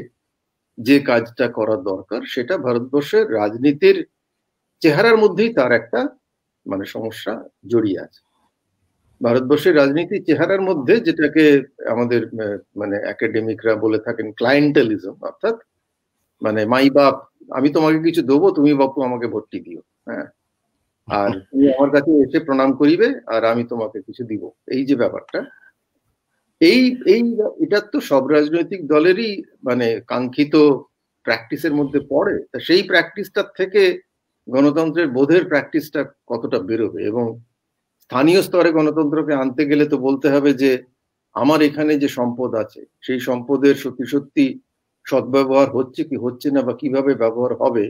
B: যে কাজটা করা দরকার, সেটা ভারতবর্ষের রাজনীতির চেহারার মধ্যেই তার একটা মানে সমস্যা জড়িয়ে আছে। ভারতবর্ষের রাজনীতির চেহারার মধ্যে যেটাকে আমাদের মানে একাডেমিকরা বলে থাকেন ক্লায়েন্টেলিজম, অর্থাৎ মানে মাই বাপ, আমি তোমাকে কিছু দেবো, তুমি বাপু আমাকে ভোটটি দিও, হ্যাঁ, আর তুমি আমার কাছে এসে প্রণাম করিবে আর আমি তোমাকে কিছু দিব, এই যে ব্যাপারটা, এটা তো সব রাজনৈতিক দলেরই মানে কাঙ্ক্ষিত প্র্যাকটিসের মধ্যে পড়ে। তা সেই প্র্যাকটিসটার থেকে গণতন্ত্রের বোধের প্র্যাকটিসটা কতটা বেরোবে, এবং স্থানীয় স্তরে গণতন্ত্রকে আনতে গেলে তো বলতে হবে যে আমার এখানে যে সম্পদ আছে সেই সম্পদের সত্যি সত্যি সদ্ব্যবহার হচ্ছে কি হচ্ছে না বা কিভাবে ব্যবহার হবে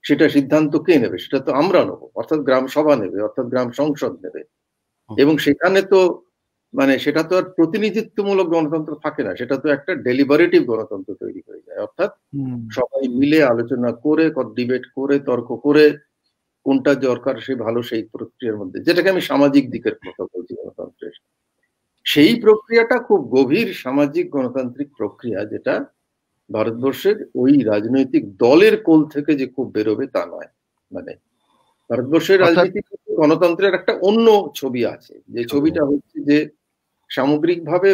B: সেটা সিদ্ধান্ত কে নেবে? সেটা তো আমরা নেব, অর্থাৎ গ্রাম সভা নেবে, অর্থাৎ গ্রাম সংসদ নেবে। এবং সেখানে তো মানে সেটা তো আর প্রতিনিধিত্বমূলক গণতন্ত্র থাকে না, সেটা তো একটা ডেলিবারেটিভ গণতন্ত্র তৈরি হয়ে যায়। অর্থাৎ সবাই মিলে আলোচনা করে, ডিবেট করে, তর্ক করে কোনটা দরকার সে ভালো সেই প্রক্রিয়ার মধ্যে, যেটাকে আমি সামাজিক দিকের কথা বলছি গণতন্ত্রের, সেই প্রক্রিয়াটা খুব গভীর সামাজিক গণতান্ত্রিক প্রক্রিয়া, যেটা ভারতবর্ষের ওই রাজনৈতিক দলের কোল থেকে যে খুব বেরোবে তা নয়। মানে ভারতবর্ষের রাজনীতি গণতন্ত্রের একটা অন্য ছবি আছে, যে ছবিটা হচ্ছে যে সামগ্রিকভাবে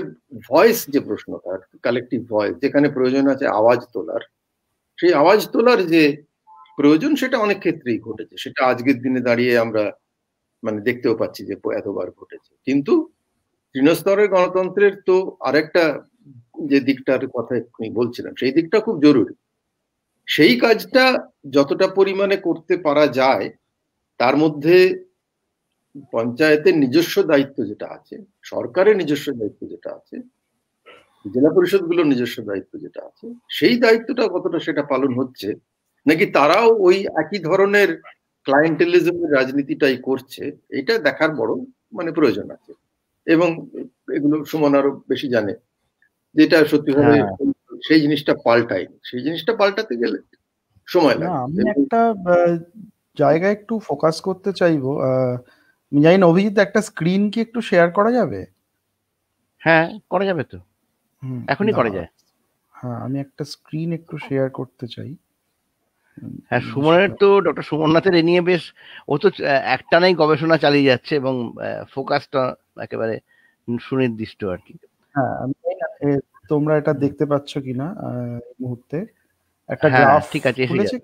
B: ভয়েস, যে প্রশ্নটা কালেকটিভ ভয়েস, যেখানে প্রয়োজন আছে আওয়াজ তোলার, সেই আওয়াজ তোলার যে প্রয়োজন সেটা অনেক ক্ষেত্রেই ঘটেছে। সেটা আজকের দিনে দাঁড়িয়ে আমরা মানে দেখতেও পাচ্ছি যে এতবার ঘটেছে। কিন্তু তৃণস্তরের গণতন্ত্রের তো আরেকটা যে দিকটার কথা এক্ষুনি বলছিলাম, সেই দিকটা খুব জরুরি। সেই কাজটা যতটা পরিমাণে করতে পারা যায়, তার মধ্যে পঞ্চায়েতের নিজস্ব দায়িত্ব যেটা আছে, সরকারের নিজস্ব দায়িত্ব যেটা আছে, জেলা পরিষদগুলোর নিজস্ব দায়িত্ব যেটা আছে, সেই দায়িত্বটা কতটা সেটা পালন হচ্ছে, নাকি তারাও ওই একই ধরনের ক্লায়েন্টেলিজমের রাজনীতিটাই করছে, এটা দেখার বড় মানে প্রয়োজন আছে। এবং এগুলো সুমন আরো বেশি জানে, যেটা সত্যিভাবে সেই জিনিসটা পাল্টায়নি। সেই জিনিসটা পাল্টাতে গেলে সময় লাগে।
C: আমি একটা জায়গায় একটু ফোকাস করতে চাইবো। আমি জানি না অভিজিৎ, একটা স্ক্রিন কি একটু শেয়ার করা যাবে?
A: হ্যাঁ, করা যাবে তো, এখনই করা যায়।
C: হ্যাঁ, আমি একটা স্ক্রিন একটু শেয়ার করতে চাই।
A: হ্যাঁ, সুমনের তো, ডক্টর সুমন নাথের এ নিয়ে বেশ, ও তো একটানাই গবেষণা চালিয়ে যাচ্ছে এবং ফোকাসটা একেবারে সুনির্দিষ্ট আর কি।
C: হ্যাঁ, আমি তোমরা এটা দেখতে পাচ্ছ কিনা এই মুহূর্তে একটা গ্রাফ?
A: ঠিক আছে, এসে গেছে।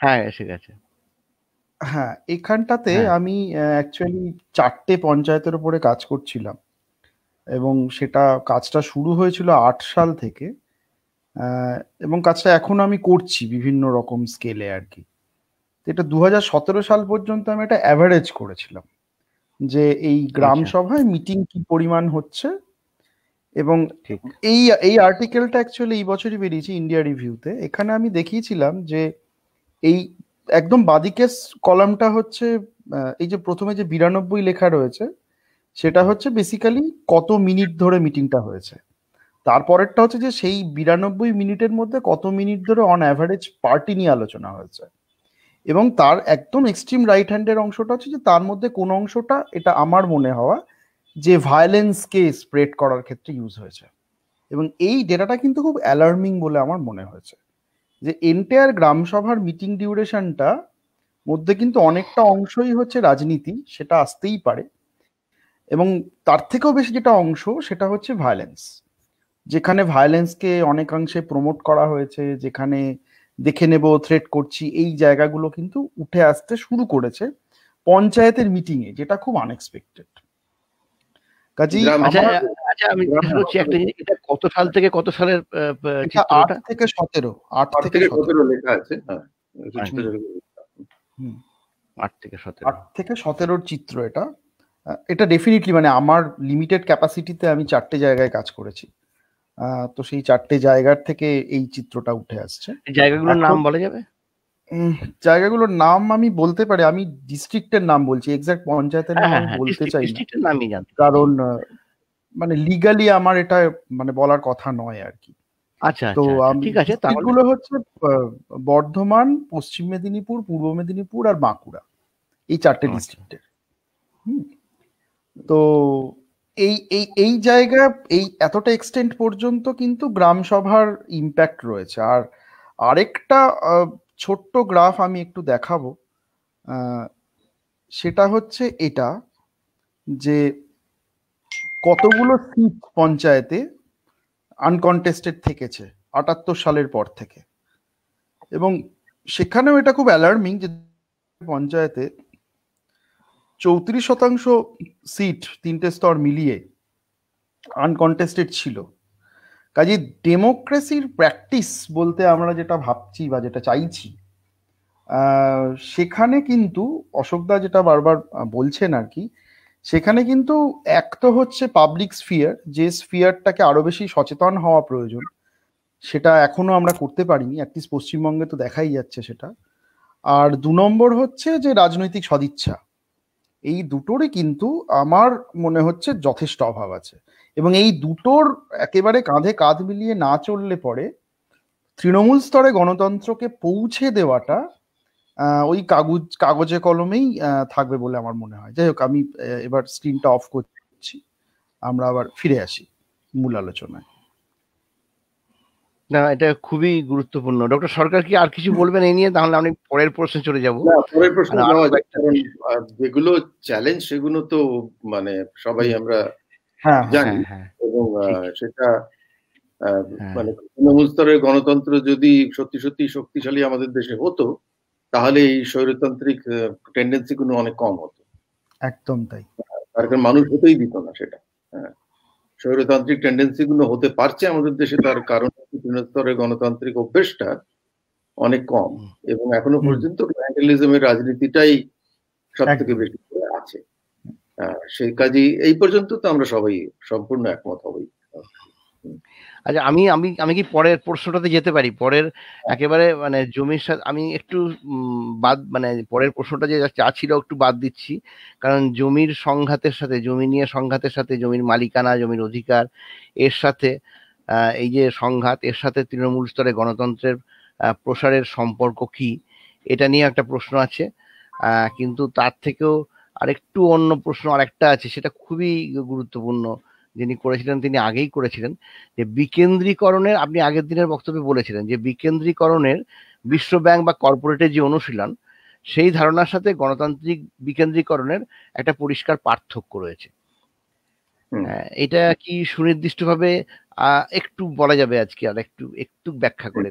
A: হ্যাঁ, এসে গেছে।
C: হ্যাঁ, এখানটাতে আমি অ্যাকচুয়ালি 4টে পঞ্চায়েতের উপরে কাজ করছিলাম এবং সেটা কাজটা শুরু হয়েছিল 8 সাল থেকে, এবং কাজটা এখন আমি করছি বিভিন্ন রকম স্কেলে আর কি। এটা 2017 সাল পর্যন্ত আমি একটা অ্যাভারেজ করেছিলাম যে এই গ্রাম সভায় মিটিং কি পরিমাণ হচ্ছে। এবং এই আর্টিকেলটা অ্যাকচুয়ালি এই বছরই বেরিয়েছে ইন্ডিয়া রিভিউতে। এখানে আমি দেখিয়েছিলাম যে এই একদম বাদিকের কলামটা হচ্ছে এই যে প্রথমে যে 92 লেখা রয়েছে, সেটা হচ্ছে বেসিক্যালি কত মিনিট ধরে মিটিংটা হয়েছে। তারপরেরটা হচ্ছে যে সেই 92 মিনিটের মধ্যে কত মিনিট ধরে অন অ্যাভারেজ পার্টি নিয়ে আলোচনা হয়েছে। এবং তার একদম এক্সট্রিম রাইট হ্যান্ডের অংশটা হচ্ছে যে তার মধ্যে কোন অংশটা, এটা আমার মনে হওয়া, যে ভায়োলেন্সকে স্প্রেড করার ক্ষেত্রে ইউজ হয়েছে। এবং এই ডেটাটা কিন্তু খুব অ্যালার্মিং বলে আমার মনে হয়েছে, যে এন্টায়ার গ্রাম সভার মিটিং ডিউরেশনটা মধ্যে কিন্তু অনেকটা অংশই হচ্ছে রাজনীতি, সেটা আসতেই পারে, এবং তার থেকেও বেশি যেটা অংশ সেটা হচ্ছে ভায়োলেন্স, যেখানে ভায়োলেন্সকে অনেকাংশে প্রমোট করা হয়েছে, যেখানে দেখে নেব, থ্রেট করছি, এই জায়গাগুলো কিন্তু উঠে আসতে শুরু করেছে পঞ্চায়েতের মিটিং এ, যেটা খুব আনএক্সপেক্টেড। কাজেই
A: আমি একটা জিনিস, এটা কত সাল থেকে কত সালের চিত্রটা?
C: 8 থেকে 17। 8 থেকে 17
B: লেখা আছে। হ্যাঁ,
A: 8 থেকে 17।
C: 8 থেকে 17 চিত্র এটা। এটা ডেফিনেটলি মানে আমার লিমিটেড ক্যাপাসিটিতে আমি 4টে জায়গায় কাজ করেছি, তো সেই 4টে জায়গার থেকে এই চিত্রটা উঠে আসছে।
A: জায়গাগুলোর নাম বলা যাবে?
C: জায়গাগুলোর নাম আমি বলতে পারি, আমি ডিস্ট্রিক্টের নাম বলছি, এক্সাক্ট পঞ্চায়েতের নাম আমি বলতে চাই না, কারণ মানে লিগালি আমার এটা মানে বলার কথা নয় আর কি।
A: আচ্ছা,
C: তো
A: ঠিক আছে,
C: এগুলো হচ্ছে বর্ধমান, পশ্চিম মেদিনীপুর, পূর্ব মেদিনীপুর আর বাঁকুড়া, এই 4টে ডিস্ট্রিক্টের। তো এই জায়গা, এই এতটা এক্সটেন্ট পর্যন্ত কিন্তু গ্রাম সভার ইম্প্যাক্ট রয়েছে। আর আরেকটা ছোট্ট গ্রাফ আমি একটু দেখাবো, সেটা হচ্ছে এটা, যে কতগুলো সিট পঞ্চায়েতে আনকন্টেস্টেড থেকেছে 78 সালের পর থেকে। এবং সেখানেও এটা খুব অ্যালার্মিং যে পঞ্চায়েতে 34% সিট 3টে স্তর মিলিয়ে আনকন্টেস্টেড ছিল। কাজে ডেমোক্রেসির প্র্যাকটিস বলতে আমরা যেটা ভাবছি বা যেটা চাইছি, সেখানে কিন্তু অশোকদা যেটা বারবার বলছেন আর কি, সেখানে কিন্তু এক তো হচ্ছে পাবলিক স্ফিয়ার, যে স্ফিয়ারটাকে আরো বেশি সচেতন হওয়া প্রয়োজন, সেটা এখনো আমরা করতে পারিনি, অ্যাটলিস্ট পশ্চিমবঙ্গে তো দেখাই যাচ্ছে সেটা। আর 2 নম্বর হচ্ছে যে রাজনৈতিক সদিচ্ছা, এই দুটোরই কিন্তু আমার মনে হচ্ছে যথেষ্ট অভাব আছে, এবং এই দুটোর একেবারে কাঁধে কাঁধ মিলিয়ে না চললে পরে তৃণমূল স্তরে গণতন্ত্রকে পৌঁছে দেওয়াটা ওই কাগজে কলমেই থাকবে বলে আমার মনে হয়। যাই হোক, আমি এবার স্ক্রিনটা অফ করছি, আমরা আবার ফিরে আসি মূল আলোচনায়।
A: না, এটা খুবই গুরুত্বপূর্ণ। ডক্টর সরকার কি আর কিছু বলবেন এই নিয়ে? তাহলে আমি পরের প্রশ্নে চলে যাব।
B: পরের প্রশ্নে যাওয়া যায়, কারণ যেগুলো চ্যালেঞ্জ সেগুলো তো মানে সবাই আমরা জানি, এবং সেটা মানে তৃণমূল স্তরের গণতন্ত্র যদি সত্যি সত্যি শক্তিশালী আমাদের দেশে হতো, তাহলে এই স্বৈরতান্ত্রিক টেন্ডেন্সি গুলো অনেক কম হতো।
C: একদম তাই,
B: তার কারণ মানুষ হতেই দিত না সেটা। স্বৈরতান্ত্রিক টেন্ডেন্সি গুলো হতে পারছে আমাদের দেশে, তার কারণ তৃণমূল স্তরের গণতান্ত্রিক অভ্যেসটা অনেক কম, এবং এখনো পর্যন্ত ক্লায়েন্টেলিজমের রাজনীতিটাই সব থেকে বেশি আছে। সেই কাজে এই পর্যন্ত তো আমরা সবাই সম্পূর্ণ একমত হবই।
A: আচ্ছা, আমি আমি আমি কি পরের প্রশ্নটাতে যেতে পারি? পরের একেবারে মানে জমির সাথে আমি একটু বাদ, মানে পরের প্রশ্নটা যে যা ছিল একটু বাদ দিচ্ছি, কারণ জমির সংঘাতের সাথে, জমি নিয়ে সংঘাতের সাথে, জমির মালিকানা, জমির অধিকার, এর সাথে এই যে সংঘাত, এর সাথে তৃণমূল স্তরে গণতন্ত্রের প্রসারের সম্পর্ক কি, এটা নিয়ে একটা প্রশ্ন আছে। কিন্তু তার থেকেও আরেকটু অন্য প্রশ্ন আরেকটা আছে, সেটা খুবই গুরুত্বপূর্ণ। যিনি করেছিলেন তিনি আগেই করেছিলেন, যে বিকেন্দ্রীকরণের, আপনি আগের দিনের বক্তব্যে বলেছিলেন যে বিকেন্দ্রীকরণের বিশ্বব্যাংক বা কর্পোরেটের যে অনুশীলন, সেই ধারণার সাথে গণতান্ত্রিক বিকেন্দ্রীকরণের একটা পরিষ্কার পার্থক্য রয়েছে। এটা কি সুনির্দিষ্টভাবে একটু বলা যাবে আজকে, আর একটু একটু ব্যাখ্যা করে?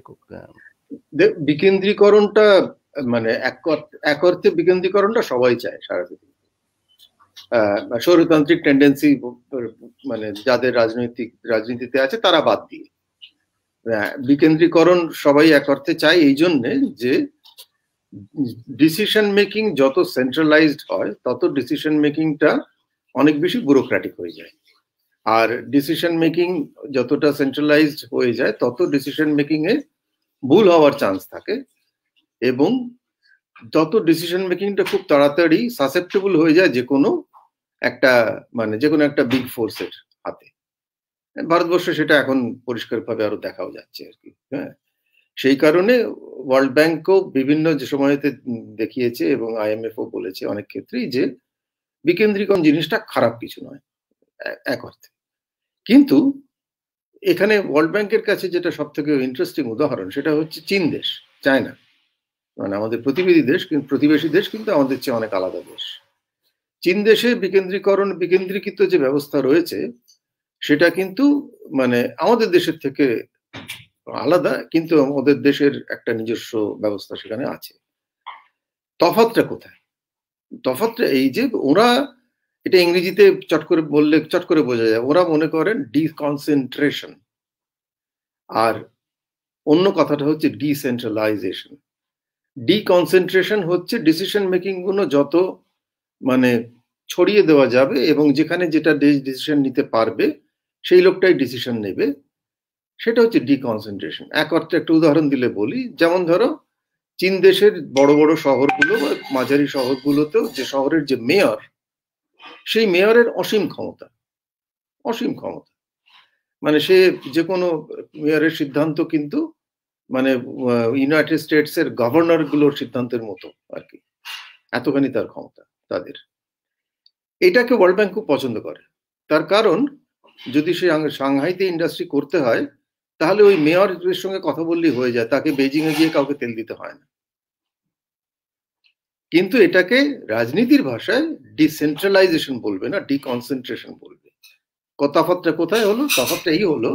B: বিকেন্দ্রীকরণটা মানে এক অর্থে বিকেন্দ্রীকরণটা সবাই চায় সারা পৃথিবীতে। স্বৈরতান্ত্রিক টেন্ডেন্সি মানে যাদের রাজনীতিতে আছে তারা বাদ দিয়ে বিকেন্দ্রীকরণ সবাই এক অর্থে চায়, এই জন্যে যে ডিসিশন মেকিং যত সেন্ট্রালাইজড হয় তত ডিসিশন মেকিংটা অনেক বেশি ব্যুরোক্র্যাটিক হয়ে যায়, আর ডিসিশন মেকিং যতটা সেন্ট্রালাইজড হয়ে যায় তত ডিসিশন মেকিং এ ভুল হওয়ার চান্স থাকে, এবং তত ডিসিশন মেকিংটা খুব তাড়াতাড়ি সাসেপ্টেবল হয়ে যায় যে কোনো একটা বিগ ফোর্সের হাতে। ভারতবর্ষে সেটা এখন পরিষ্কারভাবে আরো দেখাও যাচ্ছে আর কি। সেই কারণে ওয়ার্ল্ড ব্যাংকও বিভিন্ন যে সময়তে দেখিয়েছে, এবং IMF ও বলেছে অনেক ক্ষেত্রেই, যে বিকেন্দ্রীকরণ জিনিসটা খারাপ কিছু নয় এক অর্থে। কিন্তু এখানে ওয়ার্ল্ড ব্যাংকের কাছে যেটা সব থেকে ইন্টারেস্টিং উদাহরণ, সেটা হচ্ছে চীন দেশ, চায়না, মানে আমাদের প্রতিবেশী দেশ, কিন্তু আমাদের চেয়ে অনেক আলাদা দেশ। চীন দেশে বিকেন্দ্রীকৃত যে ব্যবস্থা রয়েছে সেটা কিন্তু মানে আমাদের দেশের থেকে আলাদা, কিন্তু আমাদের দেশের একটা নিজস্ব ব্যবস্থা সেখানে আছে। তফাৎটা কোথায়? তফাৎটা এই যে ওরা, এটা ইংরেজিতে চট করে বোঝা যায়, ওরা মনে করেন ডিকনসেন্ট্রেশন, আর অন্য কথাটা হচ্ছে ডিসেন্ট্রালাইজেশন। ডিকনসেন্ট্রেশন হচ্ছে ডিসিশন মেকিং গুলো যত মানে ছড়িয়ে দেওয়া যাবে, এবং যেখানে যেটা ডিসিশন নিতে পারবে সেই লোকটাই ডিসিশন নেবে, সেটা হচ্ছে ডিকনসেন্ট্রেশন। এক অর্থে একটা উদাহরণ দিলে বলি, যেমন ধরো চীন দেশের বড় বড় শহরগুলো বা মাঝারি শহরগুলোতেও যে শহরের যে মেয়র, সেই মেয়রের অসীম ক্ষমতা, মানে সে যে কোনো মেয়রের সিদ্ধান্ত কিন্তু মানে ইউনাইটেড স্টেটস এর গভর্নর গুলোর সিদ্ধান্তের মতো আর কি, এতখানি তার ক্ষমতা তাদের। এটাকে ওয়ার্ল্ড ব্যাংক খুব পছন্দ করে, তার কারণ যদি সে সাংহাইতে ইন্ডাস্ট্রি করতে হয় তাহলে ওই মেয়রের সঙ্গে কথা বললেই হয়ে যায়, তাকে বেজিং এ গিয়ে কাউকে তেল দিতে হয় না। কিন্তু এটাকে রাজনীতির ভাষায় ডিসেন্ট্রালাইজেশন বলবে না, ডিকনসেন্ট্রেশন বলবে। তফাৎটা কোথায় হলো? তফাৎটা এই হলো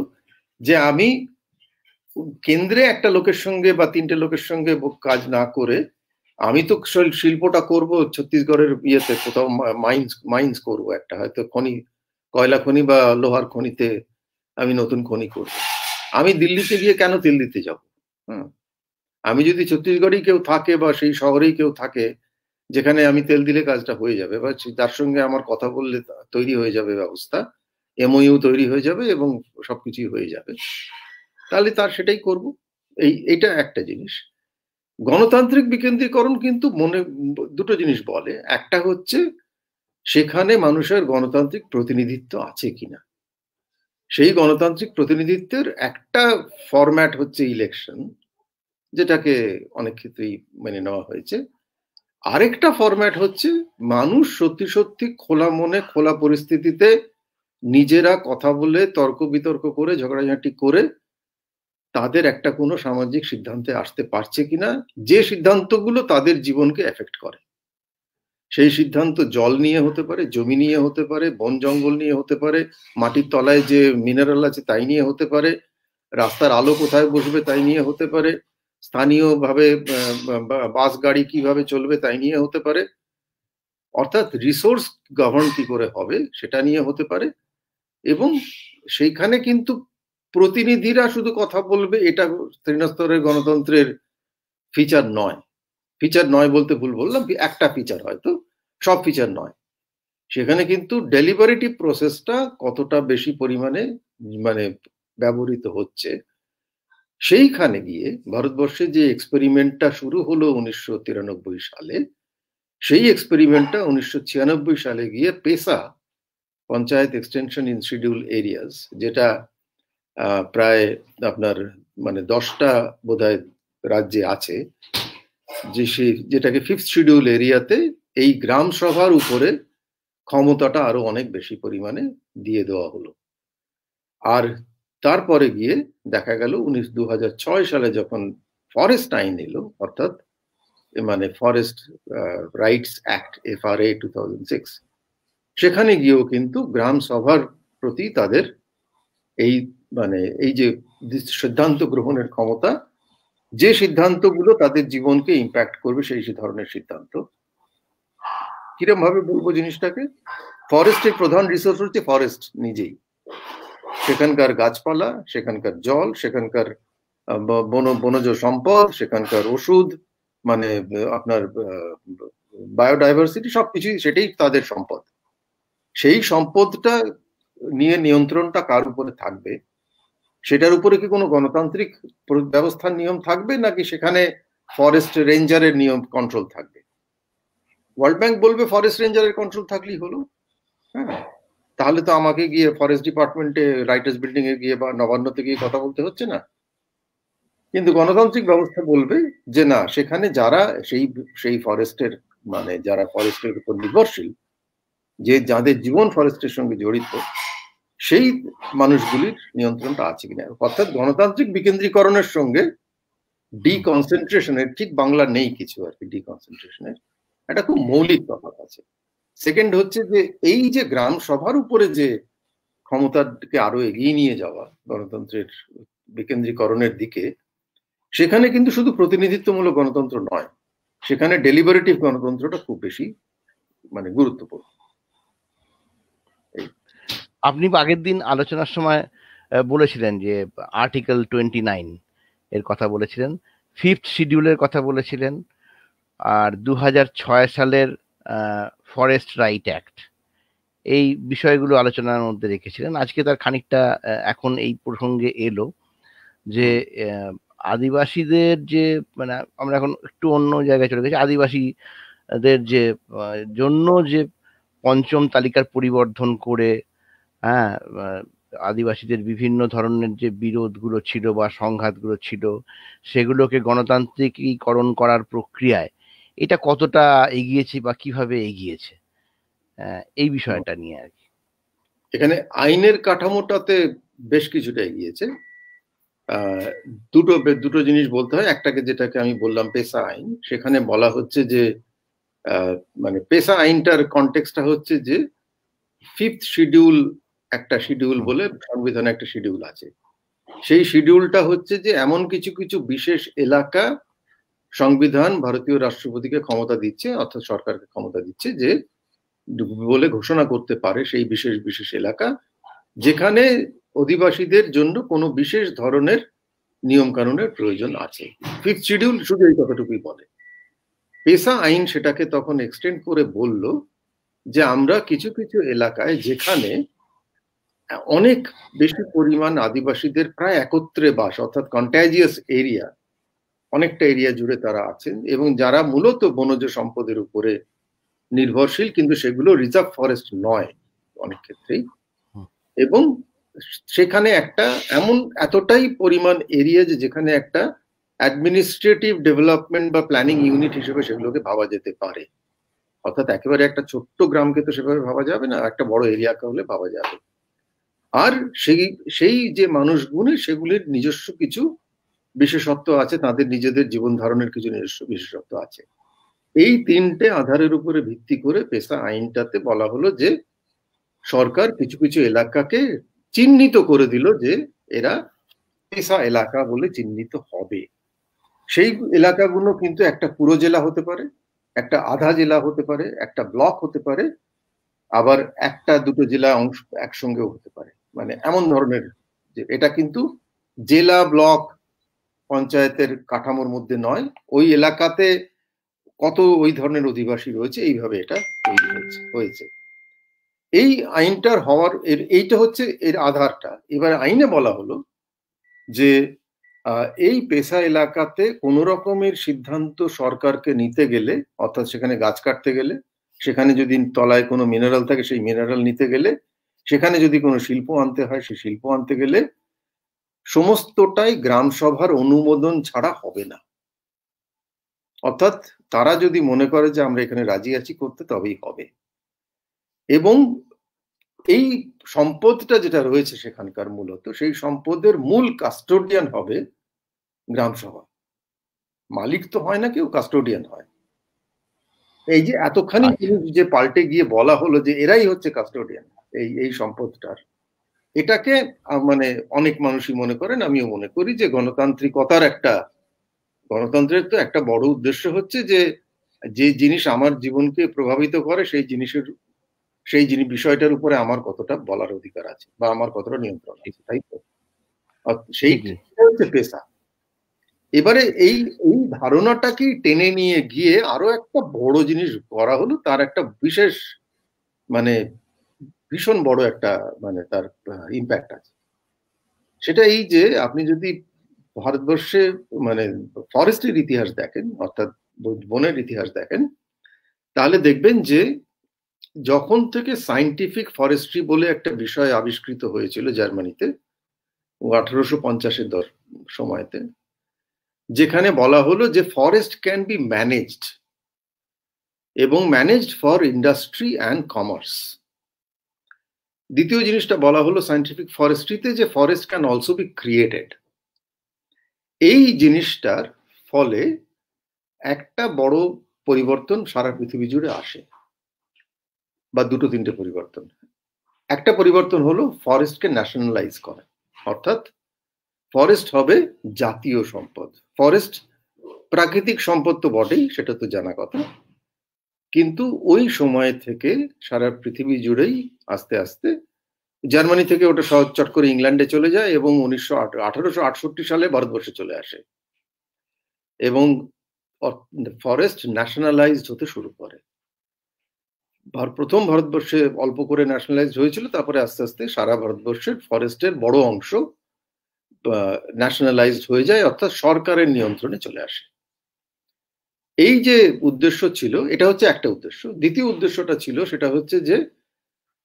B: যে আমি কেন্দ্রে একটা লোকের সঙ্গে বা তিনটে লোকের সঙ্গে কাজ না করে, আমি তো শিল্পটা করব ছত্তিশগড়ের ইয়েতে কোথাও মাইন্স করব, একটা হয়তো কয়লা খনি বা লোহার খনিতে আমি নতুন খনি করব। আমি দিল্লিতে গিয়ে কেন তেল দিতে যাব? আমি যদি ছত্তিশগড়েই কেউ থাকে বা সেই শহরেই কেউ থাকে যেখানে আমি তেল দিলে কাজটা হয়ে যাবে, বা তার সঙ্গে আমার কথা বললে তৈরি হয়ে যাবে ব্যবস্থা, MOU তৈরি হয়ে যাবে এবং সবকিছুই হয়ে যাবে। তাহলে তার সেটাই করব। এইটা একটা জিনিস। গণতান্ত্রিক বিকেন্দ্রীকরণ কিন্তু মনে দুটো জিনিস বলে, একটা হচ্ছে সেখানে মানুষের গণতান্ত্রিক প্রতিনিধিত্ব আছে কিনা। সেই গণতান্ত্রিক প্রতিনিধিত্বের একটা ফরম্যাট হচ্ছে ইলেকশন, যেটাকে অনেক ক্ষেত্রেই মেনে নেওয়া হয়েছে। আরেকটা ফরম্যাট হচ্ছে মানুষ সত্যি সত্যি খোলা মনে খোলা পরিস্থিতিতে নিজেরা কথা বলে তর্ক বিতর্ক করে ঝগড়াঝাঁটি করে তাদের একটা কোনো সামাজিক সিদ্ধান্তে আসতে পারছে কিনা, যে সিদ্ধান্তগুলো তাদের জীবনকে এফেক্ট করে। সেই সিদ্ধান্ত জল নিয়ে হতে পারে, জমি নিয়ে হতে পারে, বন জঙ্গল নিয়ে হতে পারে, মাটির তলায় যে মিনারেল আছে তাই নিয়ে হতে পারে, রাস্তার আলো কোথায় বসবে তাই নিয়ে হতে পারে, স্থানীয়ভাবে বাস গাড়ি কিভাবে চলবে তাই নিয়ে হতে পারে, অর্থাৎ রিসোর্স গভর্ন কি করে হবে সেটা নিয়ে হতে পারে। এবং সেইখানে কিন্তু প্রতিনিধিরা শুধু কথা বলবে এটা তৃণস্তরের গণতন্ত্রের ফিচার নয়। ফিচার নয় বলতে ভুল বললাম, একটা ফিচার, হয়তো সব ফিচার নয়। সেখানে কিন্তু ডেলিবারেটিভ প্রসেসটা কতটা বেশি পরিমাণে মানে ব্যবহৃত হচ্ছে, সেইখানে গিয়ে ভারতবর্ষে যে এক্সপেরিমেন্টটা শুরু হলো 1993 সালে, সেই এক্সপেরিমেন্টটা 1996 সালে গিয়ে PESA, panchayat extension in schedule areas, যেটা প্রায় আপনার মানে 10টা বোধহয় রাজ্যে আছে, যেটাকে ফিফথ শিডিউল এরিয়াতে এই গ্রাম সভার উপরে ক্ষমতাটা আরো অনেক বেশি পরিমাণে দিয়ে দেওয়া হলো। আর তারপরে গিয়ে দেখা গেল 2006 সালে যখন ফরেস্ট আইন এলো, অর্থাৎ মানে ফরেস্ট রাইটস অ্যাক্ট FRA 2006, সেখানে গিয়েও কিন্তু গ্রাম সভার প্রতি তাদের এই মানে এই যে সিদ্ধান্ত গ্রহণের ক্ষমতা, যে সিদ্ধান্তগুলো তাদের জীবনকে ইম্প্যাক্ট করবে সেই ধরনের সিদ্ধান্ত। কিরম ভাবে বলবো জিনিসটাকে, ফরেস্টের প্রধান রিসোর্স হচ্ছে ফরেস্ট নিজেই, সেখানকার গাছপালা, সেখানকার জল, সেখানকার বনজ সম্পদ, সেখানকার ওষুধ, মানে আপনার বায়োডাইভার্সিটি, সবকিছুই সেটাই তাদের সম্পদ। সেই সম্পদটা নিয়ে নিয়ন্ত্রণটা কার উপরে থাকবে, সেটার উপরে কি কোনো গণতান্ত্রিক ব্যবস্থার নিয়ম থাকবে, নাকি সেখানে ফরেস্ট রেঞ্জারের নিয়ম কন্ট্রোল থাকবে? ওয়ার্ল্ড ব্যাংক বলবে ফরেস্ট রেঞ্জারের কন্ট্রোল থাকলেই হলো। হ্যাঁ, তাহলে তো আমাকে গিয়ে ফরেস্ট ডিপার্টমেন্টে রাইটার্স বিল্ডিং এ গিয়ে বা নবান্নতে গিয়ে কথা বলতে হচ্ছে না। কিন্তু গণতান্ত্রিক ব্যবস্থা বলবে যে না, সেখানে যারা সেই ফরেস্টের মানে যারা ফরেস্টের উপর নির্ভরশীল, যে যাদের জীবন ফরেস্টের সঙ্গে জড়িত, সেই মানুষগুলির নিয়ন্ত্রণটা আছে কিনা। অর্থাৎ গণতান্ত্রিক বিকেন্দ্রীকরণের সঙ্গে ডিকনসেন্ট্রেশনের, ঠিক বাংলা নেই কিছু আর কি, ডিকনসেন্ট্রেশনের একটা খুব মৌলিক তফাৎ আছে। সেকেন্ড হচ্ছে যে এই যে গ্রাম সভার উপরে যে ক্ষমতাকে আরো এগিয়ে নিয়ে যাওয়া গণতন্ত্রের বিকেন্দ্রীকরণের দিকে, সেখানে কিন্তু শুধু প্রতিনিধিত্বমূলক গণতন্ত্র নয়, সেখানে ডেলিবারেটিভ গণতন্ত্রটা খুব বেশি মানে গুরুত্বপূর্ণ।
A: আপনি আগের দিন আলোচনার সময় বলেছিলেন যে আর্টিকেল 29 এর কথা বলেছিলেন, ফিফথ শিডিউলের কথা বলেছিলেন, আর 2006 সালের ফরেস্ট রাইট অ্যাক্ট, এই বিষয়গুলো আলোচনার মধ্যে রেখেছিলেন। আজকে তার খানিকটা এখন এই প্রসঙ্গে এলো যে আদিবাসীদের যে মানে আমরা এখন একটু অন্য জায়গায় চলে গেছি, আদিবাসীদের যে জন্য যে পঞ্চম তালিকার পরিবর্ধন করে, হ্যাঁ, আদিবাসীদের বিভিন্ন ধরনের যে বিরোধগুলো ছিল বা সংঘাতগুলো ছিল, সেগুলোকে গণতান্ত্রিকীকরণ করার প্রক্রিয়ায় এটা কতটা এগিয়েছে বা কিভাবে এগিয়েছে, এই বিষয়টা নিয়ে আর কি।
B: এখানে আইনের কাঠামোটাতে বেশ কিছুটা এগিয়েছে। দুটো জিনিস বলতে হয়। একটাকে, যেটাকে আমি বললাম পেশা আইন, সেখানে বলা হচ্ছে যে মানে পেশা আইনটার কনটেক্সটটা হচ্ছে যে ফিফথ শিডিউল, একটা শিডিউল বলে সংবিধানে একটা শিডিউল আছে, সেই শিডিউলটা হচ্ছে যে এমন কিছু কিছু বিশেষ এলাকা সংবিধান ভারতীয় রাষ্ট্রপতিকে ক্ষমতা দিচ্ছে, অর্থাৎ সরকারকে ক্ষমতা দিচ্ছে যে বলে ঘোষণা করতে পারে সেই বিশেষ বিশেষ এলাকা যেখানে অধিবাসীদের জন্য কোনো বিশেষ ধরনের নিয়ম কানুনের প্রয়োজন আছে। ফিফথ শিডিউল শুধু এই কথাটুকুই বলে। পেশা আইন সেটাকে তখন এক্সটেন্ড করে বলল যে আমরা কিছু কিছু এলাকায় যেখানে অনেক বেশি পরিমাণ আদিবাসীদের প্রায় একত্রে বাস, অর্থাৎ কন্ট্যাজিয়াস এরিয়া, অনেকটা এরিয়া জুড়ে তারা আছেন, এবং যারা মূলত বনজ সম্পদের উপরে নির্ভরশীল, কিন্তু সেগুলো রিজার্ভ ফরেস্ট নয় অনেক ক্ষেত্রেই। এবং সেখানে একটা এতটাই পরিমাণ এরিয়া যে যেখানে একটা অ্যাডমিনিস্ট্রেটিভ ডেভেলপমেন্ট বা প্ল্যানিং ইউনিট হিসেবে সেগুলোকে ভাবা যেতে পারে। অর্থাৎ একেবারে একটা ছোট্ট গ্রামকে তো সেভাবে ভাবা যাবে না, একটা বড় এরিয়াকে হলে ভাবা যাবে। আর সেই যে মানুষগুলি, সেগুলির নিজস্ব কিছু বিশেষত্ব আছে, তাদের নিজেদের জীবন ধারণের কিছু নিজস্ব বিশেষত্ব আছে। এই তিনটে আধারের উপরে ভিত্তি করে পেশা আইনটাতে বলা হলো যে সরকার কিছু কিছু এলাকাকে চিহ্নিত করে দিল যে এরা পেশা এলাকা বলে চিহ্নিত হবে। সেই এলাকাগুলো কিন্তু একটা পুরো জেলা হতে পারে, একটা আধা জেলা হতে পারে, একটা ব্লক হতে পারে, আবার একটা দুটো জেলা অংশ একসঙ্গেও হতে পারে। মানে এমন ধরনের যে এটা কিন্তু জেলা ব্লক পঞ্চায়েতের কাঠামোর মধ্যে নয়, ওই এলাকাতে কত ওই ধরনের অধিবাসী রয়েছে, এইভাবে এটা তৈরি হয়েছে। এই আইনটার হওয়ার এইটা হচ্ছে এর আধারটা। এবার আইনে বলা হলো যে এই পেশা এলাকাতে কোনো রকমের সিদ্ধান্ত সরকারকে নিতে গেলে, অর্থাৎ সেখানে গাছ কাটতে গেলে, সেখানে যদি তলায় কোনো মিনারেল থাকে সেই মিনারেল নিতে গেলে, সেখানে যদি কোনো শিল্প আনতে হয় সেই শিল্প আনতে গেলে, সমস্তটাই গ্রাম সভার অনুমোদন ছাড়া হবে না। অর্থাৎ তারা যদি মনে করে যে আমরা এখানে রাজি আছি করতে, তবেই হবে। এবং এই সম্পদটা যেটা রয়েছে সেখানকার, মূলত সেই সম্পদের মূল কাস্টোডিয়ান হবে গ্রাম সভা। মালিক তো হয় না কেউ, কাস্টোডিয়ান হয়। এই যে এতখানি যে পাল্টে গিয়ে বলা হলো যে এরাই হচ্ছে কাস্টোডিয়ান এই সম্পদটার, এটাকে মানে অনেক মানুষই মনে করেন, আমিও মনে করি, যে গণতন্ত্রের তো একটা বড় উদ্দেশ্য হচ্ছে যে যে জিনিস আমার জীবনকে প্রভাবিত করে সেই বিষয়টার উপরে আমার কতটা বলার অধিকার আছে বা আমার কতটা নিয়ন্ত্রণ আছে, তাই তো? সেইটা হচ্ছে পেশা। এবারে এই ধারণাটাকে টেনে নিয়ে গিয়ে আরো একটা বড় জিনিস করা হলো, তার একটা বিশেষ মানে ভীষণ বড় একটা মানে তার ইম্প্যাক্ট আছে। সেটা এই যে আপনি যদি ভারতবর্ষে মানে ফরেস্টের ইতিহাস দেখেন, অর্থাৎ বনের ইতিহাস দেখেন, তাহলে দেখবেন যে যখন থেকে সায়েন্টিফিক ফরেস্ট্রি বলে একটা বিষয় আবিষ্কৃত হয়েছিল জার্মানিতে 1850-এর সময়তে, যেখানে বলা হলো যে ফরেস্ট ক্যান বি ম্যানেজড, এবং managed for industry and commerce. দ্বিতীয় জিনিসটা বলা হলো সায়েন্টিফিক ফরেস্ট্রিতে যে forest can also be created. এই জিনিসটার ফলে একটা বড় পরিবর্তন সারা পৃথিবী জুড়ে আসে, বা দুটো তিনটে পরিবর্তন। একটা পরিবর্তন হলো ফরেস্টকে ন্যাশনালাইজ করা, অর্থাৎ ফরেস্ট হবে জাতীয় সম্পদ। ফরেস্ট প্রাকৃতিক সম্পদ তো বটেই, সেটা তো জানা কথা, কিন্তু ওই সময় থেকে সারা পৃথিবী জুড়েই আস্তে আস্তে জার্মানি থেকে ওটা সহজ চট করে ইংল্যান্ডে চলে যায়, এবং 1868 সালে ভারতবর্ষে চলে আসে, এবং ফরেস্ট ন্যাশনালাইজড হতে শুরু করে। প্রথম ভারতবর্ষে অল্প করে ন্যাশনালাইজড হয়েছিল, তারপরে আস্তে আস্তে সারা ভারতবর্ষের ফরেস্টের বড় অংশ ন্যাশনালাইজড হয়ে যায়, অর্থাৎ সরকারের নিয়ন্ত্রণে চলে আসে। এই যে উদ্দেশ্য ছিল, এটা হচ্ছে একটা উদ্দেশ্য। দ্বিতীয় উদ্দেশ্যটা ছিল, সেটা হচ্ছে যে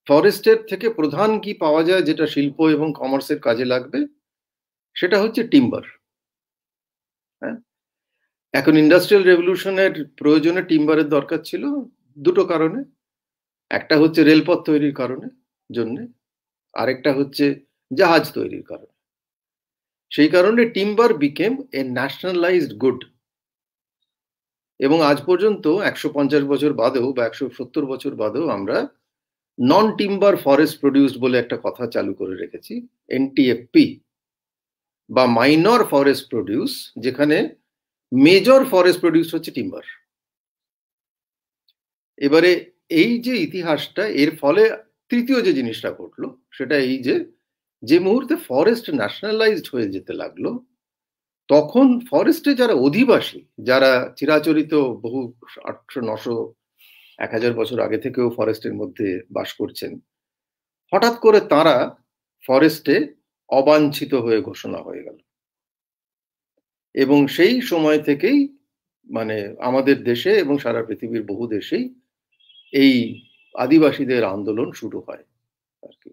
B: ফরেস্টের থেকে প্রধান কি পাওয়া যায় যেটা শিল্প এবং কমার্সের কাজে লাগবে, সেটা হচ্ছে টিম্বার। হ্যাঁ, এখন ইন্ডাস্ট্রিয়াল রেভলিউশনের প্রয়োজনে টিম্বারের দরকার ছিল দুটো কারণে। একটা হচ্ছে রেলপথ তৈরির জন্য, আরেকটা হচ্ছে জাহাজ তৈরির কারণে। সেই কারণে টিম্বার বিকেম এ ন্যাশনালাইজড গুড। এবং আজ পর্যন্ত 150 বছর বাদেও বা 170 বছর বাদেও আমরা নন টিম্বার ফরেস্ট প্রডিউসড বলে একটা কথা চালু করে রেখেছি, এনটিএফপি, বা মাইনর ফরেস্ট প্রডিউস, যেখানে মেজর ফরেস্ট প্রডিউস হচ্ছে টিম্বার। এবারে এই যে ইতিহাসটা, এর ফলে তৃতীয় যে জিনিসটা ঘটলো সেটা এই যে মুহূর্তে ফরেস্ট ন্যাশনালাইজড হয়ে যেতে লাগলো, তখন ফরেস্টে যারা অধিবাসী, যারা চিরাচরিত বহু 800, 900, 1000 বছর আগে থেকেও ফরেস্টের মধ্যে বাস করছেন, হঠাৎ করে তারা ফরেস্টে অবাঞ্ছিত হয়ে ঘোষণা হয়ে গেল। এবং সেই সময় থেকেই মানে আমাদের দেশে এবং সারা পৃথিবীর বহু দেশেই এই আদিবাসীদের আন্দোলন শুরু হয় আর কি।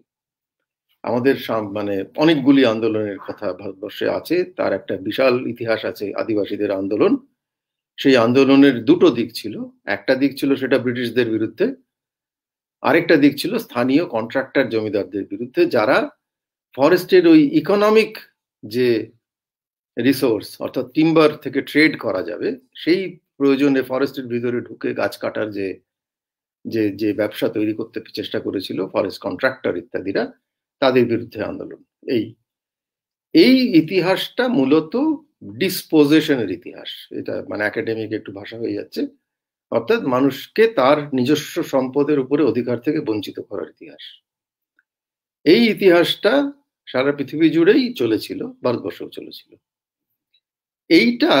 B: আমাদের মানে অনেকগুলি আন্দোলনের কথা ভারতবর্ষে আছে, তার একটা বিশাল ইতিহাস আছে আদিবাসীদের আন্দোলন। সেই আন্দোলনের দুটো দিক ছিল, একটা দিক ছিল সেটা ব্রিটিশদের বিরুদ্ধে, আরেকটা দিক ছিল স্থানীয় কন্ট্রাক্টর জমিদারদের বিরুদ্ধে, যারা ফরেস্টের ওই ইকোনমিক যে রিসোর্স অর্থাৎ টিম্বার থেকে ট্রেড করা যাবে সেই প্রয়োজনে ফরেস্টের ভিতরে ঢুকে গাছ কাটার যে যে যে ব্যবসা তৈরি করতে চেষ্টা করেছিল ফরেস্ট কন্ট্রাক্টর ইত্যাদিরা, তাদের বিরুদ্ধে আন্দোলন। এই ইতিহাসটা মূলত ডিসপোজিশনের ইতিহাস। এটা মানে একাডেমিক একটু ভাষা হয়ে যাচ্ছে, অর্থাৎ মানুষকে তার নিজস্ব সম্পদের উপরে অধিকার থেকে বঞ্চিত করার ইতিহাস। এই ইতিহাসটা সারা পৃথিবী জুড়েই চলেছিল, ভারতবর্ষেও চলেছিল। এইটা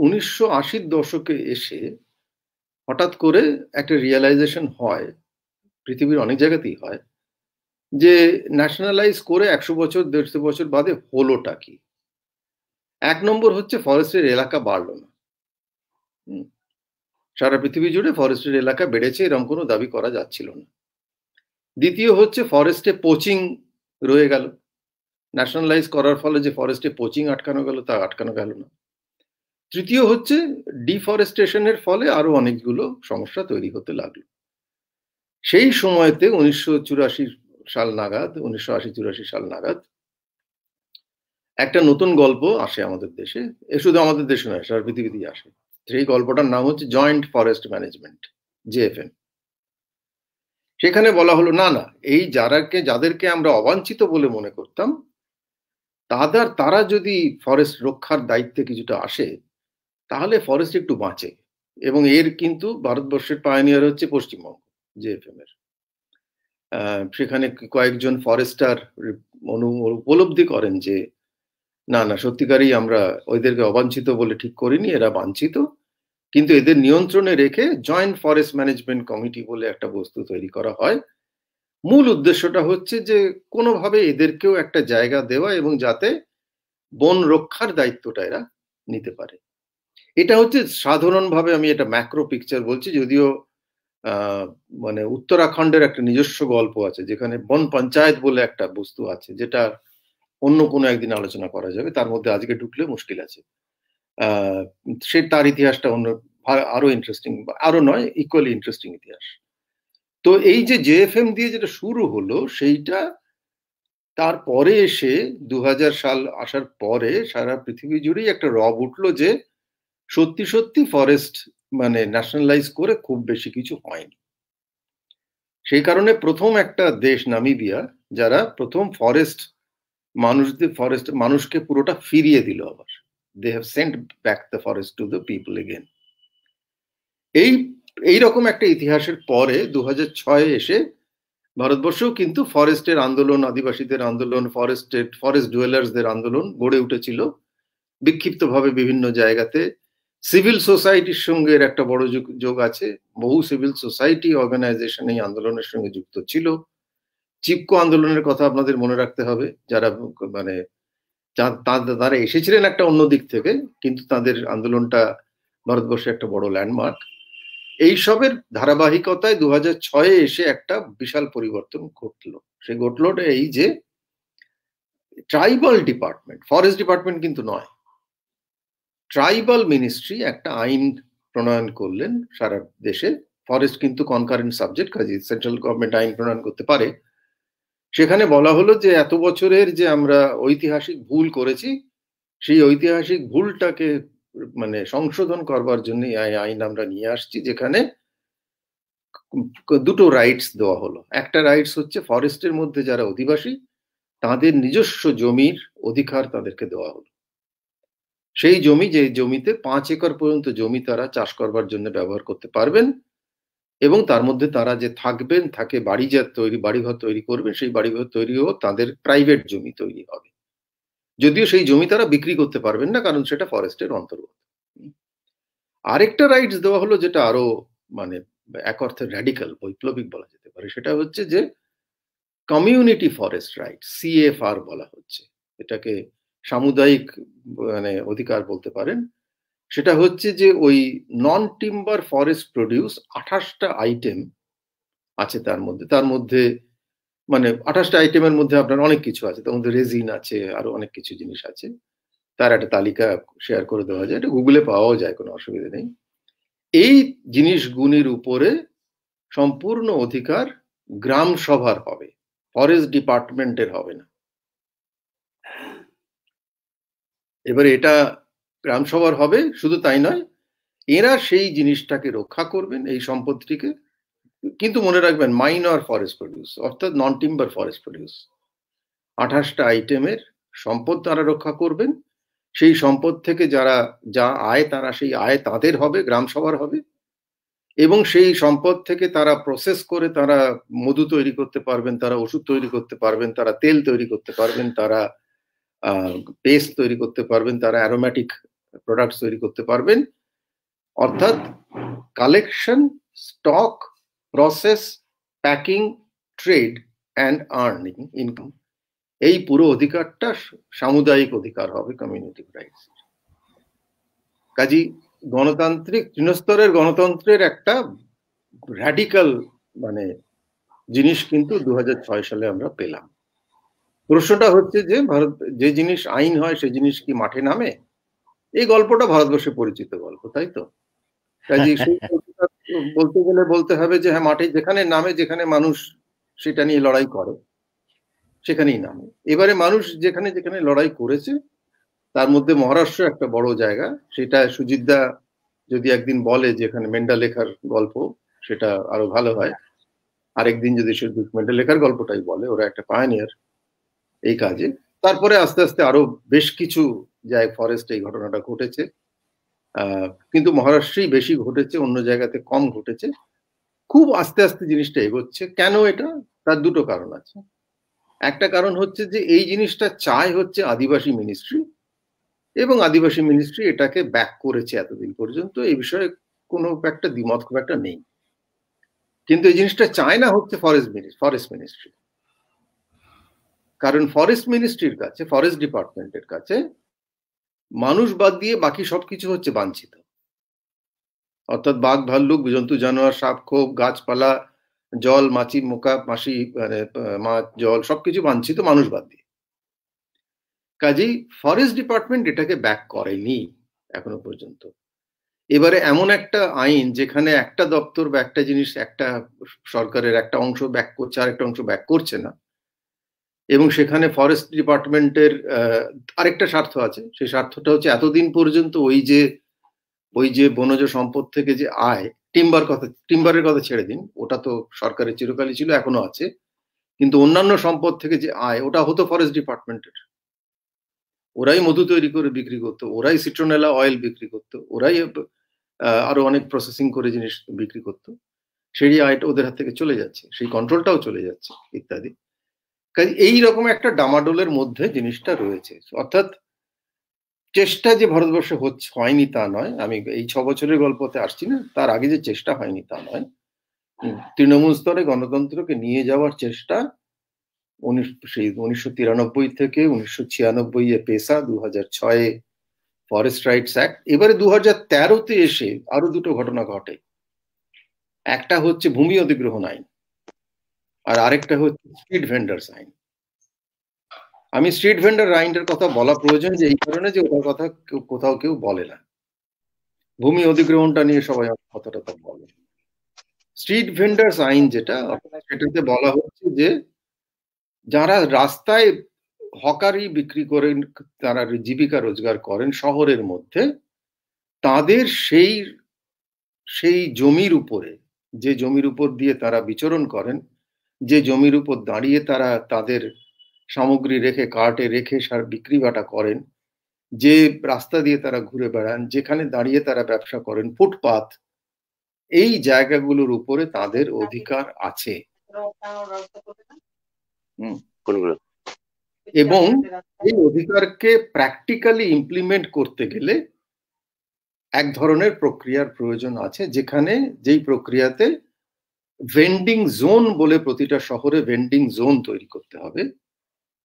B: 1980-র দশকে এসে হঠাৎ করে একটা রিয়েলাইজেশন হয়, পৃথিবীর অনেক জায়গাতেই হয়, যে ন্যাশনালাইজ করে 100 বছর 150 বছর বাদে হলোটা কি। এক নম্বর হচ্ছে ফরেস্টের এলাকা বাড়লো না। সারা পৃথিবী জুড়ে ফরেস্টের এলাকা বেড়েছে এরকম কোনো দাবি করা যাচ্ছিল না। দ্বিতীয় হচ্ছে ফরেস্টে পোচিং রয়ে গেল, ন্যাশনালাইজ করার ফলে যে ফরেস্টে পোচিং আটকানো গেল তা আটকানো গেল না। তৃতীয় হচ্ছে ডিফরেস্টেশনের ফলে আরো অনেকগুলো সমস্যা তৈরি হতে লাগলো। সেই সময়তে 1984 সাল নাগাদ, 1980-84 সাল নাগাদ একটা নতুন গল্প আসে আমাদের দেশে, শুধু আমাদের দেশে নয় সারা পৃথিবীতেই আসে। সেই গল্পটার নাম হচ্ছে জয়েন্ট ফরেস্ট ম্যানেজমেন্ট, জেএফএম। সেখানে বলা হলো না না, এই যাদেরকে আমরা অবাঞ্ছিত বলে মনে করতাম তারা যদি ফরেস্ট রক্ষার দায়িত্বে কিছুটা আসে তাহলে ফরেস্ট একটু বাঁচে। এবং এর কিন্তু ভারতবর্ষের পায়োনিয়ার হচ্ছে পশ্চিমবঙ্গ জেএফএম এর। সেখানে কয়েকজন ফরেস্টার উপলব্ধি করেন যে না না, সত্যিকারই আমরা ওদেরকে অবাঞ্ছিত বলে ঠিক করিনি, এরা বাঞ্ছিত, কিন্তু এদের নিয়ন্ত্রণে রেখে জয়েন্ট ফরেস্ট ম্যানেজমেন্ট কমিটি বলে একটা বস্তু তৈরি করা হয়। মূল উদ্দেশ্যটা হচ্ছে যে কোনোভাবে এদেরকেও একটা জায়গা দেওয়া এবং যাতে বন রক্ষার দায়িত্বটা এরা নিতে পারে। এটা হচ্ছে সাধারণভাবে, আমি এটা ম্যাক্রো পিকচার বলছি, যদিও মানে উত্তরাখণ্ডের একটা নিজস্ব গল্প আছে যেখানে বন পঞ্চায়েত বলে একটা বস্তু আছে, যেটা অন্য কোনো একদিন আলোচনা করা যাবে, তার মধ্যে আজকে ঢুকলে মুশকিল আছে। তার ইতিহাসটা অন্য আরো ইন্টারেস্টিং, আরো নয় ইকুয়ালি ইন্টারেস্টিং ইতিহাস। তো এই যে জেএফএম দিয়ে যেটা শুরু হলো সেইটা তারপরে এসে 2000 সাল আসার পরে সারা পৃথিবী জুড়েই একটা রব উঠলো যে সত্যি সত্যি ফরেস্ট মানে ন্যাশনালাইজ করে খুব বেশি কিছু হয়নি। সেই কারণে প্রথম একটা দেশ নামিবিয়া, যারা প্রথম মানুষকে পুরোটা ফিরিয়ে দিল আবার। They have sent back the forest to the people again. এইরকম একটা ইতিহাসের পরে 2006 এসে ভারতবর্ষেও কিন্তু ফরেস্টের আন্দোলন, আদিবাসীদের আন্দোলন, ফরেস্ট ডুয়েলার্সদের আন্দোলন গড়ে উঠেছিল বিক্ষিপ্তভাবে বিভিন্ন জায়গাতে। সিভিল সোসাইটির সঙ্গে একটা বড় যোগ আছে, বহু সিভিল সোসাইটি অর্গানাইজেশন এই আন্দোলনের সঙ্গে যুক্ত ছিল। চিপকো আন্দোলনের কথা আপনাদের মনে রাখতে হবে, যারা মানে তারা এসেছিলেন একটা অন্য দিক থেকে, কিন্তু তাদের আন্দোলনটা ভারতবর্ষে একটা বড় ল্যান্ডমার্ক। এইসবের ধারাবাহিকতায় 2006 এসে একটা বিশাল পরিবর্তন ঘটলো। সেই ঘটলোটা এই যে ট্রাইবাল ডিপার্টমেন্ট, ফরেস্ট ডিপার্টমেন্ট কিন্তু নয়, ট্রাইবাল মিনিস্ট্রি একটা আইন প্রণয়ন করলেন সারা দেশে। ফরেস্ট কিন্তু কনকারেন্ট সাবজেক্ট, কাজে সেন্ট্রাল গভর্নমেন্ট আইন প্রণয়ন করতে পারে। সেখানে বলা হলো যে এত বছরের যে আমরা ঐতিহাসিক ভুল করেছি, সেই ঐতিহাসিক ভুলটাকে মানে সংশোধন করবার জন্য আইন আমরা নিয়ে আসছি, যেখানে দুটো রাইটস দেওয়া হলো। একটা রাইটস হচ্ছে ফরেস্টের মধ্যে যারা অধিবাসী তাদের নিজস্ব জমির অধিকার তাদেরকে দেওয়া হলো। সেই জমি, যে জমিতে 5 একর পর্যন্ত জমি তারা চাষ করবার জন্য ব্যবহার করতে পারবেন, এবং তার মধ্যে তারা যে থাকবেন, থাকে বাড়িঘর তৈরি করবেন, সেই বাড়িঘর তৈরিও তাদের প্রাইভেট জমি তৈরি হবে, যদিও সেই জমি তারা বিক্রি করতে পারবেন না, কারণ সেটা ফরেস্টের অন্তর্গত। আরেকটা রাইটস দেওয়া হলো যেটা আরো মানে এক অর্থে র্যাডিক্যাল, বৈপ্লবিক বলা যেতে পারে। সেটা হচ্ছে যে কমিউনিটি ফরেস্ট রাইট, CFR বলা হচ্ছে, এটাকে সামুদায়িক মানে অধিকার বলতে পারেন। সেটা হচ্ছে যে ওই নন টিম্বার ফরেস্ট প্রডিউস 28টা আইটেম আছে তার মধ্যে মানে 28টা আইটেমের মধ্যে আপনার অনেক কিছু আছে, তার মধ্যে রেজিন আছে, আরো অনেক কিছু জিনিস আছে, তার একটা তালিকা শেয়ার করে দেওয়া যায়, এটা গুগলে পাওয়াও যায়, কোনো অসুবিধা নেই। এই জিনিসগুলির উপরে সম্পূর্ণ অধিকার গ্রাম সভার হবে, ফরেস্ট ডিপার্টমেন্টের হবে না। এবারে এটা গ্রাম সভার হবে, শুধু তাই নয়, এরা সেই জিনিসটাকে রক্ষা করবেন, এই সম্পত্তিকে, কিন্তু মনে রাখবেন মাইনর ফরেস্ট প্রডিউস, অর্থাৎ নন টিম্বার ফরেস্ট প্রডিউস 28টা আইটেমের সম্পদ তারা রক্ষা করবেন। সেই সম্পদ থেকে যারা যা আয়, তারা সেই আয় তাদের হবে, গ্রাম সভার হবে, এবং সেই সম্পদ থেকে তারা প্রসেস করে তারা মধু তৈরি করতে পারবেন, তারা ওষুধ তৈরি করতে পারবেন, তারা তেল তৈরি করতে পারবেন, তারা পেস্ট তৈরি করতে পারবেন, তারা অ্যারোমেটিক প্রোডাক্টস তৈরি করতে পারবেন। অর্থাৎ collection, stock, process, packing, trade and earning income, এই পুরো অধিকারটা সামুদায়িক অধিকার হবে, কমিউনিটি রাইটস। কাজী গণতান্ত্রিক তৃণস্তরের গণতন্ত্রের একটা র্যাডিক্যাল মানে জিনিস কিন্তু 2006 সালে আমরা পেলাম। প্রশ্নটা হচ্ছে যে ভারত যে জিনিস আইন হয় সে জিনিস কি মাঠে নামে? এই গল্পটা ভারতবর্ষে পরিচিত গল্প, তাই তো? কাজী বলতে গেলে বলতে হবে যে হ্যাঁ, মাঠে যেখানে নামে, যেখানে মানুষ সেটা নিয়ে লড়াই করে, সেখানেই নামে। এবারে মানুষ যেখানে যেখানে লড়াই করেছে তার মধ্যে মহারাষ্ট্র একটা বড় জায়গা। সেটা সুজিতদা যদি একদিন বলে যে এখানে মেন্ডা লেখার গল্প, সেটা আরো ভালো হয়। আরেকদিন যদি শুধু মেন্ডা লেখার গল্পটাই বলে, ওরা একটা পায়োনিয়ার এই কাজে। তারপরে আস্তে আস্তে আরো বেশ কিছু জায়গায় ফরেস্ট এই ঘটনাটা ঘটেছে, কিন্তু মহারাষ্ট্রেই বেশি ঘটেছে, অন্য জায়গাতে কম ঘটেছে। খুব আস্তে আস্তে জিনিসটা এগোচ্ছে। কেন এটা? তার দুটো কারণ আছে। একটা কারণ হচ্ছে যে এই জিনিসটা চায় হচ্ছে আদিবাসী মিনিস্ট্রি, এবং আদিবাসী মিনিস্ট্রি এটাকে ব্যাক করেছে এতদিন পর্যন্ত, এই বিষয়ে কোনো একটা দ্বিমত খুব একটা নেই। কিন্তু এই জিনিসটা চায় না হচ্ছে ফরেস্ট মিনিস্ট্রি, কারণ ফরেস্ট মিনিস্ট্রির কাছে, ফরেস্ট ডিপার্টমেন্টের কাছে মানুষ বাদ দিয়ে বাকি সবকিছু হচ্ছে বাঞ্ছিত। অর্থাৎ বাঘ, ভাল্লুক, জন্তু জানোয়ার, সাপ, খোপ, গাছপালা, জল, মাছি, মাছি, মানে মাছ, জল, সবকিছু বাঞ্ছিত মানুষ বাদ দিয়ে। কাজেই ফরেস্ট ডিপার্টমেন্ট এটাকে ব্যাক করেনি এখনো পর্যন্ত। এবারে এমন একটা আইন যেখানে একটা দপ্তর বা একটা জিনিস, একটা সরকারের একটা অংশ ব্যাক করছে, আর একটা অংশ ব্যাক করছে না, এবং সেখানে ফরেস্ট ডিপার্টমেন্টের আরেকটা স্বার্থ আছে। সেই স্বার্থটা হচ্ছে এতদিন পর্যন্ত ওই যে বনজ সম্পদ থেকে যে আয়, টিম্বারের কথা ছেড়ে দিন, ওটা তো সরকারের চিরকালই ছিল, এখনো আছে, কিন্তু অন্যান্য সম্পদ থেকে যে আয়, ওটা হতো ফরেস্ট ডিপার্টমেন্টের। ওরাই মধু তৈরি করে বিক্রি করতো, ওরাই সিট্রোনেলা অয়েল বিক্রি করতো, ওরাই আরো অনেক প্রসেসিং করে জিনিস বিক্রি করতো। সেই আয়টা ওদের হাত থেকে চলে যাচ্ছে, সেই কন্ট্রোলটাও চলে যাচ্ছে, ইত্যাদি। কাজে এইরকম একটা ডামাডোলের মধ্যে জিনিসটা রয়েছে। অর্থাৎ চেষ্টা যে ভারতবর্ষে হয়নি তা নয়, আমি এই 6 বছরের গল্পতে আসছি না, তার আগে যে চেষ্টা হয়নি তা নয়। তৃণমূল স্তরে গণতন্ত্রকে নিয়ে যাওয়ার চেষ্টা 1993 থেকে 1996 পেশা, 2006 ফরেস্ট রাইটস অ্যাক্ট, এবারে 2013-তে এসে আরো দুটো ঘটনা ঘটে। একটা হচ্ছে ভূমি অধিগ্রহণ আইন, আর আরেকটা হচ্ছে স্ট্রিট ভেন্ডার্স আইন। আমি স্ট্রিট ভেন্ডার আইনের কথা বলা প্রয়োজন যে এই কারণে যে ওটার কথা কোথাও কেউ বলে না। ভূমি অধিগ্রহণটা নিয়ে সবাই কথাটা বলে। স্ট্রিট ভেন্ডার্স আইন যেটা, সেটাতে বলা হচ্ছে যে যারা রাস্তায় হকারি বিক্রি করেন, তারা জীবিকা রোজগার করেন শহরের মধ্যে, তাদের সেই জমির উপরে, যে জমির উপর দিয়ে তারা বিচরণ করেন, যে জমির উপর দাঁড়িয়ে তারা তাদের সামগ্রী রেখে, কার্টে রেখে বিক্রি বাটা করেন, যে রাস্তা দিয়ে তারা ঘুরে বেড়ান, যেখানে দাঁড়িয়ে তারা ব্যবসা করেন, ফুটপাত, এই জায়গাগুলোর উপরে তাদের অধিকার আছে। এবং এই অধিকারকে প্র্যাকটিক্যালি ইমপ্লিমেন্ট করতে গেলে এক ধরনের প্রক্রিয়ার প্রয়োজন আছে, যেই প্রক্রিয়াতে ভেন্ডিং জোন বলে প্রতিটা শহরে ভেন্ডিং জোন তৈরি করতে হবে,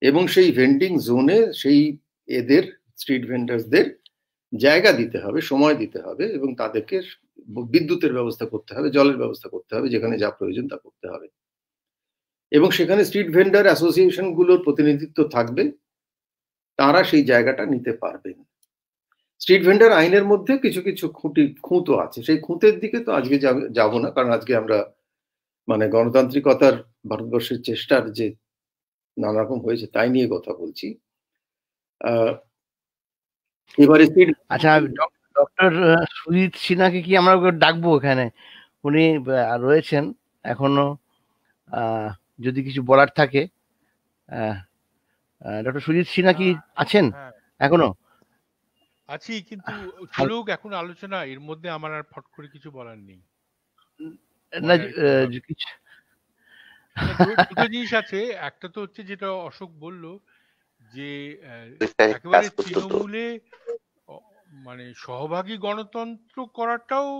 B: এবং সেই ভেন্ডিং জোনে সেই এদের স্ট্রিট ভেন্ডার্সদের জায়গা দিতে হবে, সময় দিতে হবে, এবং তাদেরকে বিদ্যুতের ব্যবস্থা করতে হবে, জলের ব্যবস্থা করতে হবে, যেখানে যা প্রয়োজন তা করতে হবে। এবং সেখানে স্ট্রিট ভেন্ডার অ্যাসোসিয়েশন গুলোর প্রতিনিধিত্ব থাকবে, তারা সেই জায়গাটা নিতে পারবেন। স্ট্রিট ভেন্ডার আইনের মধ্যে কিছু কিছু খুঁতো আছে, সেই খুঁতের দিকে তো আজকে যাব না, কারণ আজকে আমরা মানে গণতান্ত্রিকতার ভারতবর্ষের চেষ্টার যে নানা রকম হয়েছে তাই নিয়ে কথা বলছি। এবারে
A: আচ্ছা, ডক্টর সুজিত সিনহাকে কি আমরা ডাকবো এখানে? উনি রয়েছেন এখনো, যদি কিছু বলার থাকে। ডক্টর সুজিত সিনহা কি আছেন এখনো?
D: আছি, কিন্তু চলুক এখন আলোচনা, এর মধ্যে আমার আর ফট করে কিছু বলার নেই।
A: না,
D: দুটো জিনিস আছে। একটা তো হচ্ছে যেটা অশোক বলল যে একেবারে তৃণমূলে মানে সহভাগী গণতন্ত্র করাটাও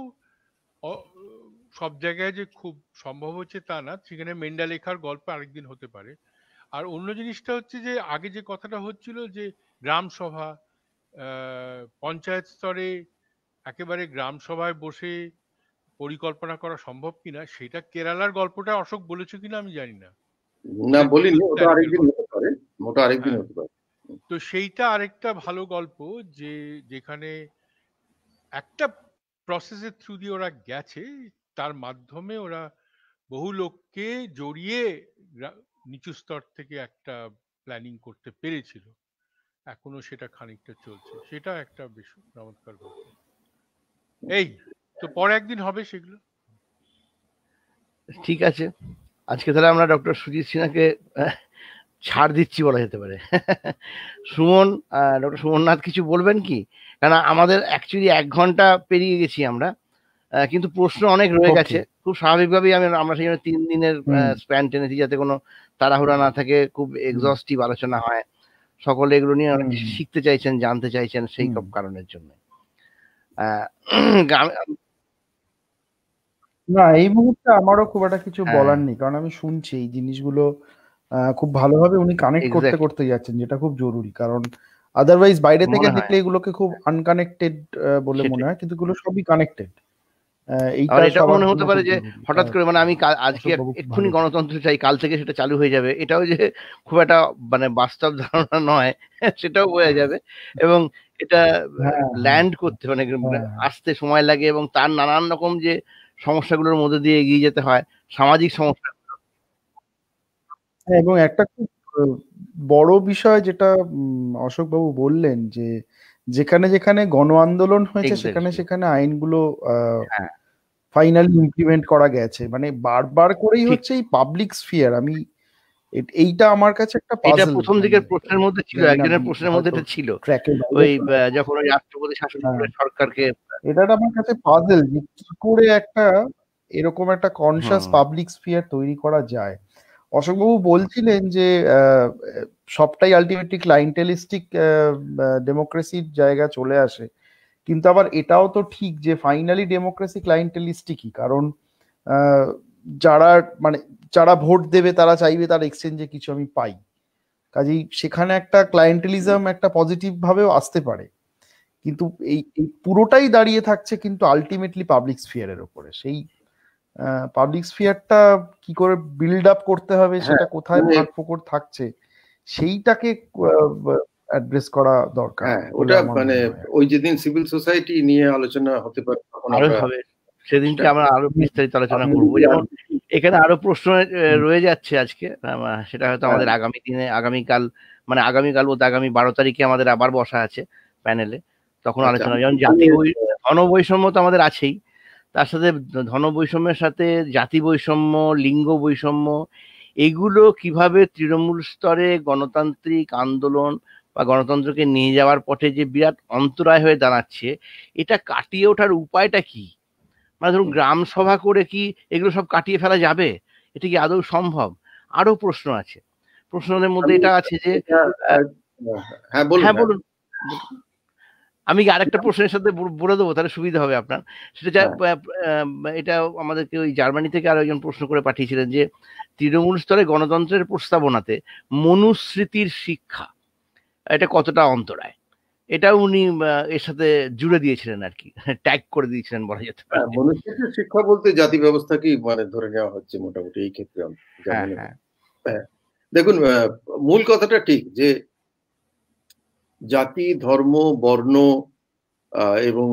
D: সব জায়গায় যে খুব সম্ভব হচ্ছে তা না, সেখানে মেন্ডা লেখার গল্প আরেকদিন হতে পারে। আর অন্য জিনিসটা হচ্ছে যে আগে যে কথাটা হচ্ছিল যে গ্রাম সভা, পঞ্চায়েত স্তরে একেবারে গ্রাম সভায় বসে পরিকল্পনা করা সম্ভব কিনা, সেটা কেরালার গল্পটা অশোক বলেছে কিনা আমি জানি না।
B: না, বলিনি, ওটা আরেকদিন হতে পারে, ওটা আরেকদিন হতে পারে।
D: তো সেইটা আরেকটা ভালো গল্প, যে যেখানে একটা প্রসেসের থ্রু দিয়ে ওরা গেছে, তার মাধ্যমে ওরা বহু লোককে জড়িয়ে নিচু স্তর থেকে একটা প্ল্যানিং করতে পেরেছিল। এখনো সেটা খানিকটা চলছে, সেটা একটা বেশ চমৎকার গল্প। এই তো পরে একদিন হবে সেগুলো।
A: ঠিক আছে, আজকে তাহলে আমরা ডক্টর সুজিত সিনহাকে ছাড় দিচ্ছি বলা যেতে পারে। সুমন, ডক্টর সুমন নাথ কিছু বলবেন কি? কারণ আমাদের অ্যাকচুয়ালি 1 ঘন্টা পেরিয়ে গেছি আমরা, কিন্তু প্রশ্ন অনেক রয়ে গেছে। খুব স্বাভাবিকভাবেই আমরা সেই জন্য 3 দিনের স্প্যান টেনেছি, যাতে কোনো তাড়াহুড়া না থাকে, খুব এক্সস্টিভ আলোচনা হয়। সকলে এগুলো নিয়ে অনেক শিখতে চাইছেন, জানতে চাইছেন, সেই সব কারণের জন্য।
C: না, এই মুহূর্তে আমারও খুব একটা কিছু বলার নেই, কারণ আমি শুনছি এই জিনিসগুলো খুব ভালোভাবে উনি কানেক্ট করতে করতে যাচ্ছেন, যেটা খুব জরুরি। কারণ আদারওয়াইজ বাইরে থেকে দেখলে এগুলোকে খুব আনকানেক্টেড বলে মনে হয়, কিন্তু এগুলো সবই কানেক্টেড।
A: এটা মনে হতে পারে যে হঠাৎ করে মানে আমি আজকে এক্ষুনি গণতন্ত্র চাই, কাল থেকে সেটা চালু হয়ে যাবে, এটাও যে খুব একটা মানে বাস্তব ধারণা নয়, সেটাও বোঝা যাবে। এবং এটা ল্যান্ড করতে মানে আসতে সময় লাগে, এবং তার নানান রকম যে সমস্যাগুলোর মধ্যে দিয়ে এগিয়ে যেতে হয়, সামাজিক সমস্যা।
C: এবং একটা খুব বড় বিষয় যেটা অশোক বাবু বললেন, যে যেখানে যেখানে গণ আন্দোলন হয়েছে সেখানে সেখানে আইনগুলো ফাইনালি ইমপ্লিমেন্ট করা গেছে। মানে বারবার করেই হচ্ছে এই পাবলিক স্ফিয়ার। আমি এইটা আমার কাছে একটা পাজল।
A: এটা প্রথম দিকের প্রশ্নের মধ্যে ছিল, একজনের প্রশ্নের মধ্যে এটা ছিল, ওই যখন ওই রাষ্ট্রপতি শাসন করে সরকারকে।
C: এটা আমার কাছে পাজল, যে কি করে একটা এরকম একটা কনসিয়াস পাবলিক স্ফিয়ার তৈরি করা যায়। অশোকবাবু বলছিলেন যে সবটাই আলটিমেটলি ক্লায়েন্টেলিস্টিক ডেমোক্রেসির জায়গা চলে আসে, কিন্তু আবার এটাও তো ঠিক যে ফাইনালি ডেমোক্রেসি ক্লায়েন্টেলিস্টিকই। কারণ যারা ভোট দেবে তারা চাইবে তার এক্সচেঞ্জে কিছু আমি পাই, কাজেই সেখানে একটা ক্লায়েন্টেলিজম একটা পজিটিভ ভাবেও আসতে পারে। কিন্তু এই পুরোটাই দাঁড়িয়ে থাকছে কিন্তু আলটিমেটলি পাবলিক স্ফিয়ারের উপরে। সেই পাবলিক স্ফিয়ারটা কি করে বিল্ড আপ করতে হবে, সেটা কোথায় ভাগ ফোকর থাকছে, সেইটাকে অ্যাড্রেস করা দরকার।
B: ওটা মানে ওই যেদিন সিভিল সোসাইটি নিয়ে আলোচনা হতে পারে
A: সেদিনকে আমরা আরো বিস্তারিত আলোচনা করবো। যেমন এখানে আরো প্রশ্ন রয়ে যাচ্ছে আজকে, সেটা হয়তো আমাদের আগামীকাল বলতে আগামী 12 তারিখে আমাদের আবার বসা আছে প্যানেলে, তখন আলোচনা। যেমন জাতি ধনবৈষম্য তো আমাদের আছেই, তার সাথে ধনবৈষম্যের সাথে জাতি বৈষম্য, লিঙ্গ বৈষম্য, এগুলো কিভাবে তৃণমূল স্তরে গণতান্ত্রিক আন্দোলন বা গণতন্ত্রকে নিয়ে যাওয়ার পথে যে বিরাট অন্তরায় হয়ে দাঁড়াচ্ছে, এটা কাটিয়ে ওঠার উপায়টা কি? মানে ধরুন গ্রাম সভা করে কি এগুলো সব কাটিয়ে ফেলা যাবে? এটা কি আদৌ সম্ভব? আরো প্রশ্ন আছে। প্রশ্নের মধ্যে এটা আছে যে, হ্যাঁ বলুন। আমি আরেকটা প্রশ্নের সাথে বলে দেবো, তাহলে সুবিধা হবে আপনার। সেটা এটা আমাদেরকে ওই জার্মানি থেকে আরো একজন প্রশ্ন করে পাঠিয়েছিলেন যে তৃণমূল স্তরে গণতন্ত্রের প্রস্তাবনাতে মনুস্মৃতির শিক্ষা এটা কতটা অন্তরায়, এটা উনি এর সাথে জুড়ে দিয়েছিলেন আর কি, ট্যাগ করে দিয়েছিলেন বলা যেতে পারে।
B: মনুস্মৃতির শিক্ষা বলতে জাতি ব্যবস্থাকেই মানে ধরে নেওয়া হচ্ছে মোটামুটি এই ক্ষেত্রে। দেখুন, মূল কথাটা ঠিক যে জাতি, ধর্ম, বর্ণ এবং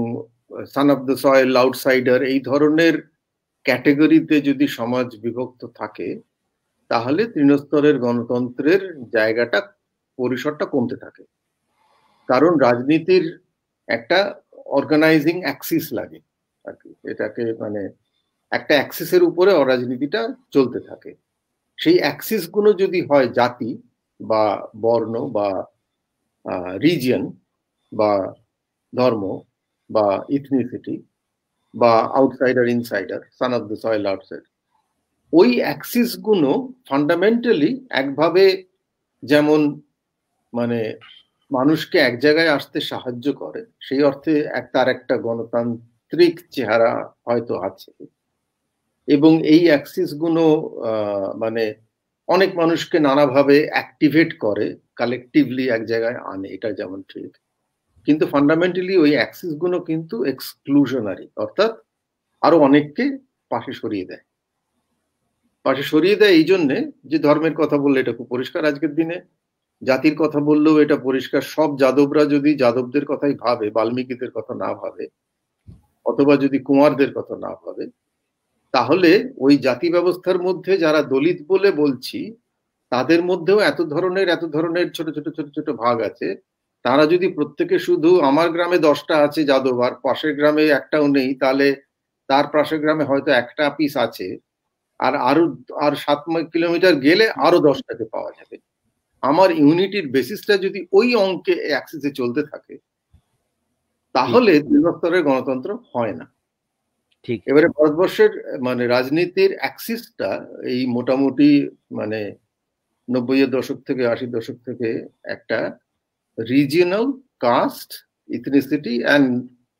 B: son of the soil, outsider, এই ধরনের ক্যাটেগরিতে যদি সমাজ বিভক্ত থাকে তাহলে তৃণস্তরের গণতন্ত্রের জায়গাটা, পরিসরটা কমতে থাকে। কারণ রাজনীতির একটা অর্গানাইজিং অ্যাক্সিস লাগে আর কি, এটাকে মানে একটা অ্যাক্সিসের উপরে রাজনীতিটা চলতে থাকে। সেই অ্যাক্সিস গুলো যদি হয় জাতি বা বর্ণ বা রিজিয়ন বা ধর্ম বা ইথনিসিটি বা outsider insider, son of the soil, outside, ওই অ্যাক্সিস গুলো ফান্ডামেন্টালি একভাবে যেমন মানে মানুষকে এক জায়গায় আসতে সাহায্য করে, সেই অর্থে তার একটা গণতান্ত্রিক চেহারা হয়তো আছে। এবং এই অ্যাক্সিস গুলো মানে অনেক মানুষকে নানাভাবে অ্যাক্টিভেট করে, কালেকটিভলি এক জায়গায় আনে, এটা যেমন ঠিক। কিন্তু ফান্ডামেন্টালি ওই অ্যাক্সিস গুলো কিন্তু এক্সক্লুশনারি, অর্থাৎ আরো অনেককে পাশে সরিয়ে দেয়। পাশে সরিয়ে দেয় এই জন্যে যে ধর্মের কথা বললে এটা খুব পরিষ্কার আজকের দিনে, জাতির কথা বললেও এটা পরিষ্কার। সব যাদবরা যদি যাদবদের কথাই ভাবে, বাল্মীকিদের কথা না ভাবে, অথবা যদি কুমারদের কথা না ভাবে, তাহলে ওই জাতি ব্যবস্থার মধ্যে যারা দলিত বলে বলছি তাদের মধ্যেও এত ধরনের ছোট ছোট ছোট ছোট ভাগ আছে। তারা যদি প্রত্যেকে শুধু আমার গ্রামে 10টা আছে যাদব আর পাশের গ্রামে একটাও নেই, তাহলে তার পাশের গ্রামে হয়তো একটা পিস আছে, আর 7 কিলোমিটার গেলে আরো 10টাকে পাওয়া যাবে। আমার ইউনিটির বেসিসটা যদি ওই অঙ্কে অ্যাক্সিসে চলতে থাকে তাহলে তৃণস্তরের গণতন্ত্র হয় না। ঠিক এবারে ভারতবর্ষের মানে রাজনীতির অ্যাক্সিসটা এই মোটামুটি মানে 90-এর দশক থেকে 80-এর দশক থেকে একটা রিজিয়নাল, কাস্ট, ইথনিসিটি অ্যান্ড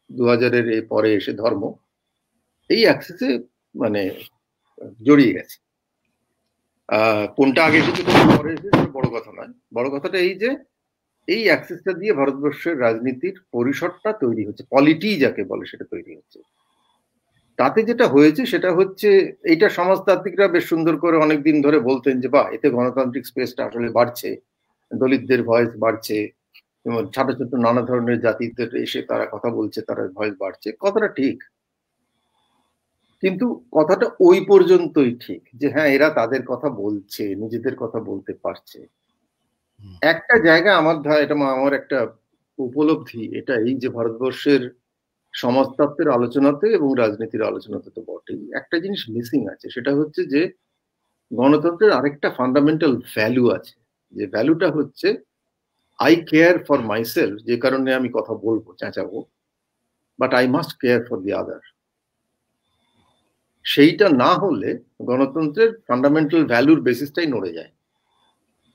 B: 2000-এর পরে এসে ধর্ম, এই অ্যাক্সিসে মানে জড়িয়ে গেছে। কোনটা আগে এসেছে কোনটা পরে এসেছে বড় কথা নয়, বড় কথাটা এই যে এই অ্যাক্সিসটা দিয়ে ভারতবর্ষের রাজনীতির পরিসরটা তৈরি হচ্ছে, পলিটি যাকে বলে সেটা তৈরি হচ্ছে। তাতে যেটা হয়েছে সেটা হচ্ছে, এইটা সমাজতাত্ত্বিকরা বেশ সুন্দর করে অনেকদিন ধরে বলতেন যে বাহ, এতে গণতান্ত্রিক স্পেসটা আসলে বাড়ছে, দলিতদের ভয়েস বাড়ছে, ছোট ছোট নানা ধরনের জাতিদের এসে তারা কথা বলছে, তারা ভয়েস বাড়ছে। কথাটা ঠিক, কিন্তু কথাটা ওই পর্যন্তই ঠিক যে হ্যাঁ এরা তাদের কথা বলছে, নিজেদের কথা বলতে পারছে। একটা জায়গা আমার একটা উপলব্ধি এটা এই যে ভারতবর্ষের সমাজতত্ত্বের আলোচনাতে এবং রাজনীতির আলোচনাতে তো বটেই একটা জিনিস মিসিং আছে, সেটা হচ্ছে যে গণতন্ত্রের আরেকটা ফান্ডামেন্টাল ভ্যালু আছে, যে ভ্যালুটা হচ্ছে আই কেয়ার ফর মাইসেলফ, যে কারণে আমি কথা বলবো, চেঁচাবো, but I must care for the other. সেইটা না হলে গণতন্ত্রের ফান্ডামেন্টাল ভ্যালুর বেসিসটাই নড়ে যায়।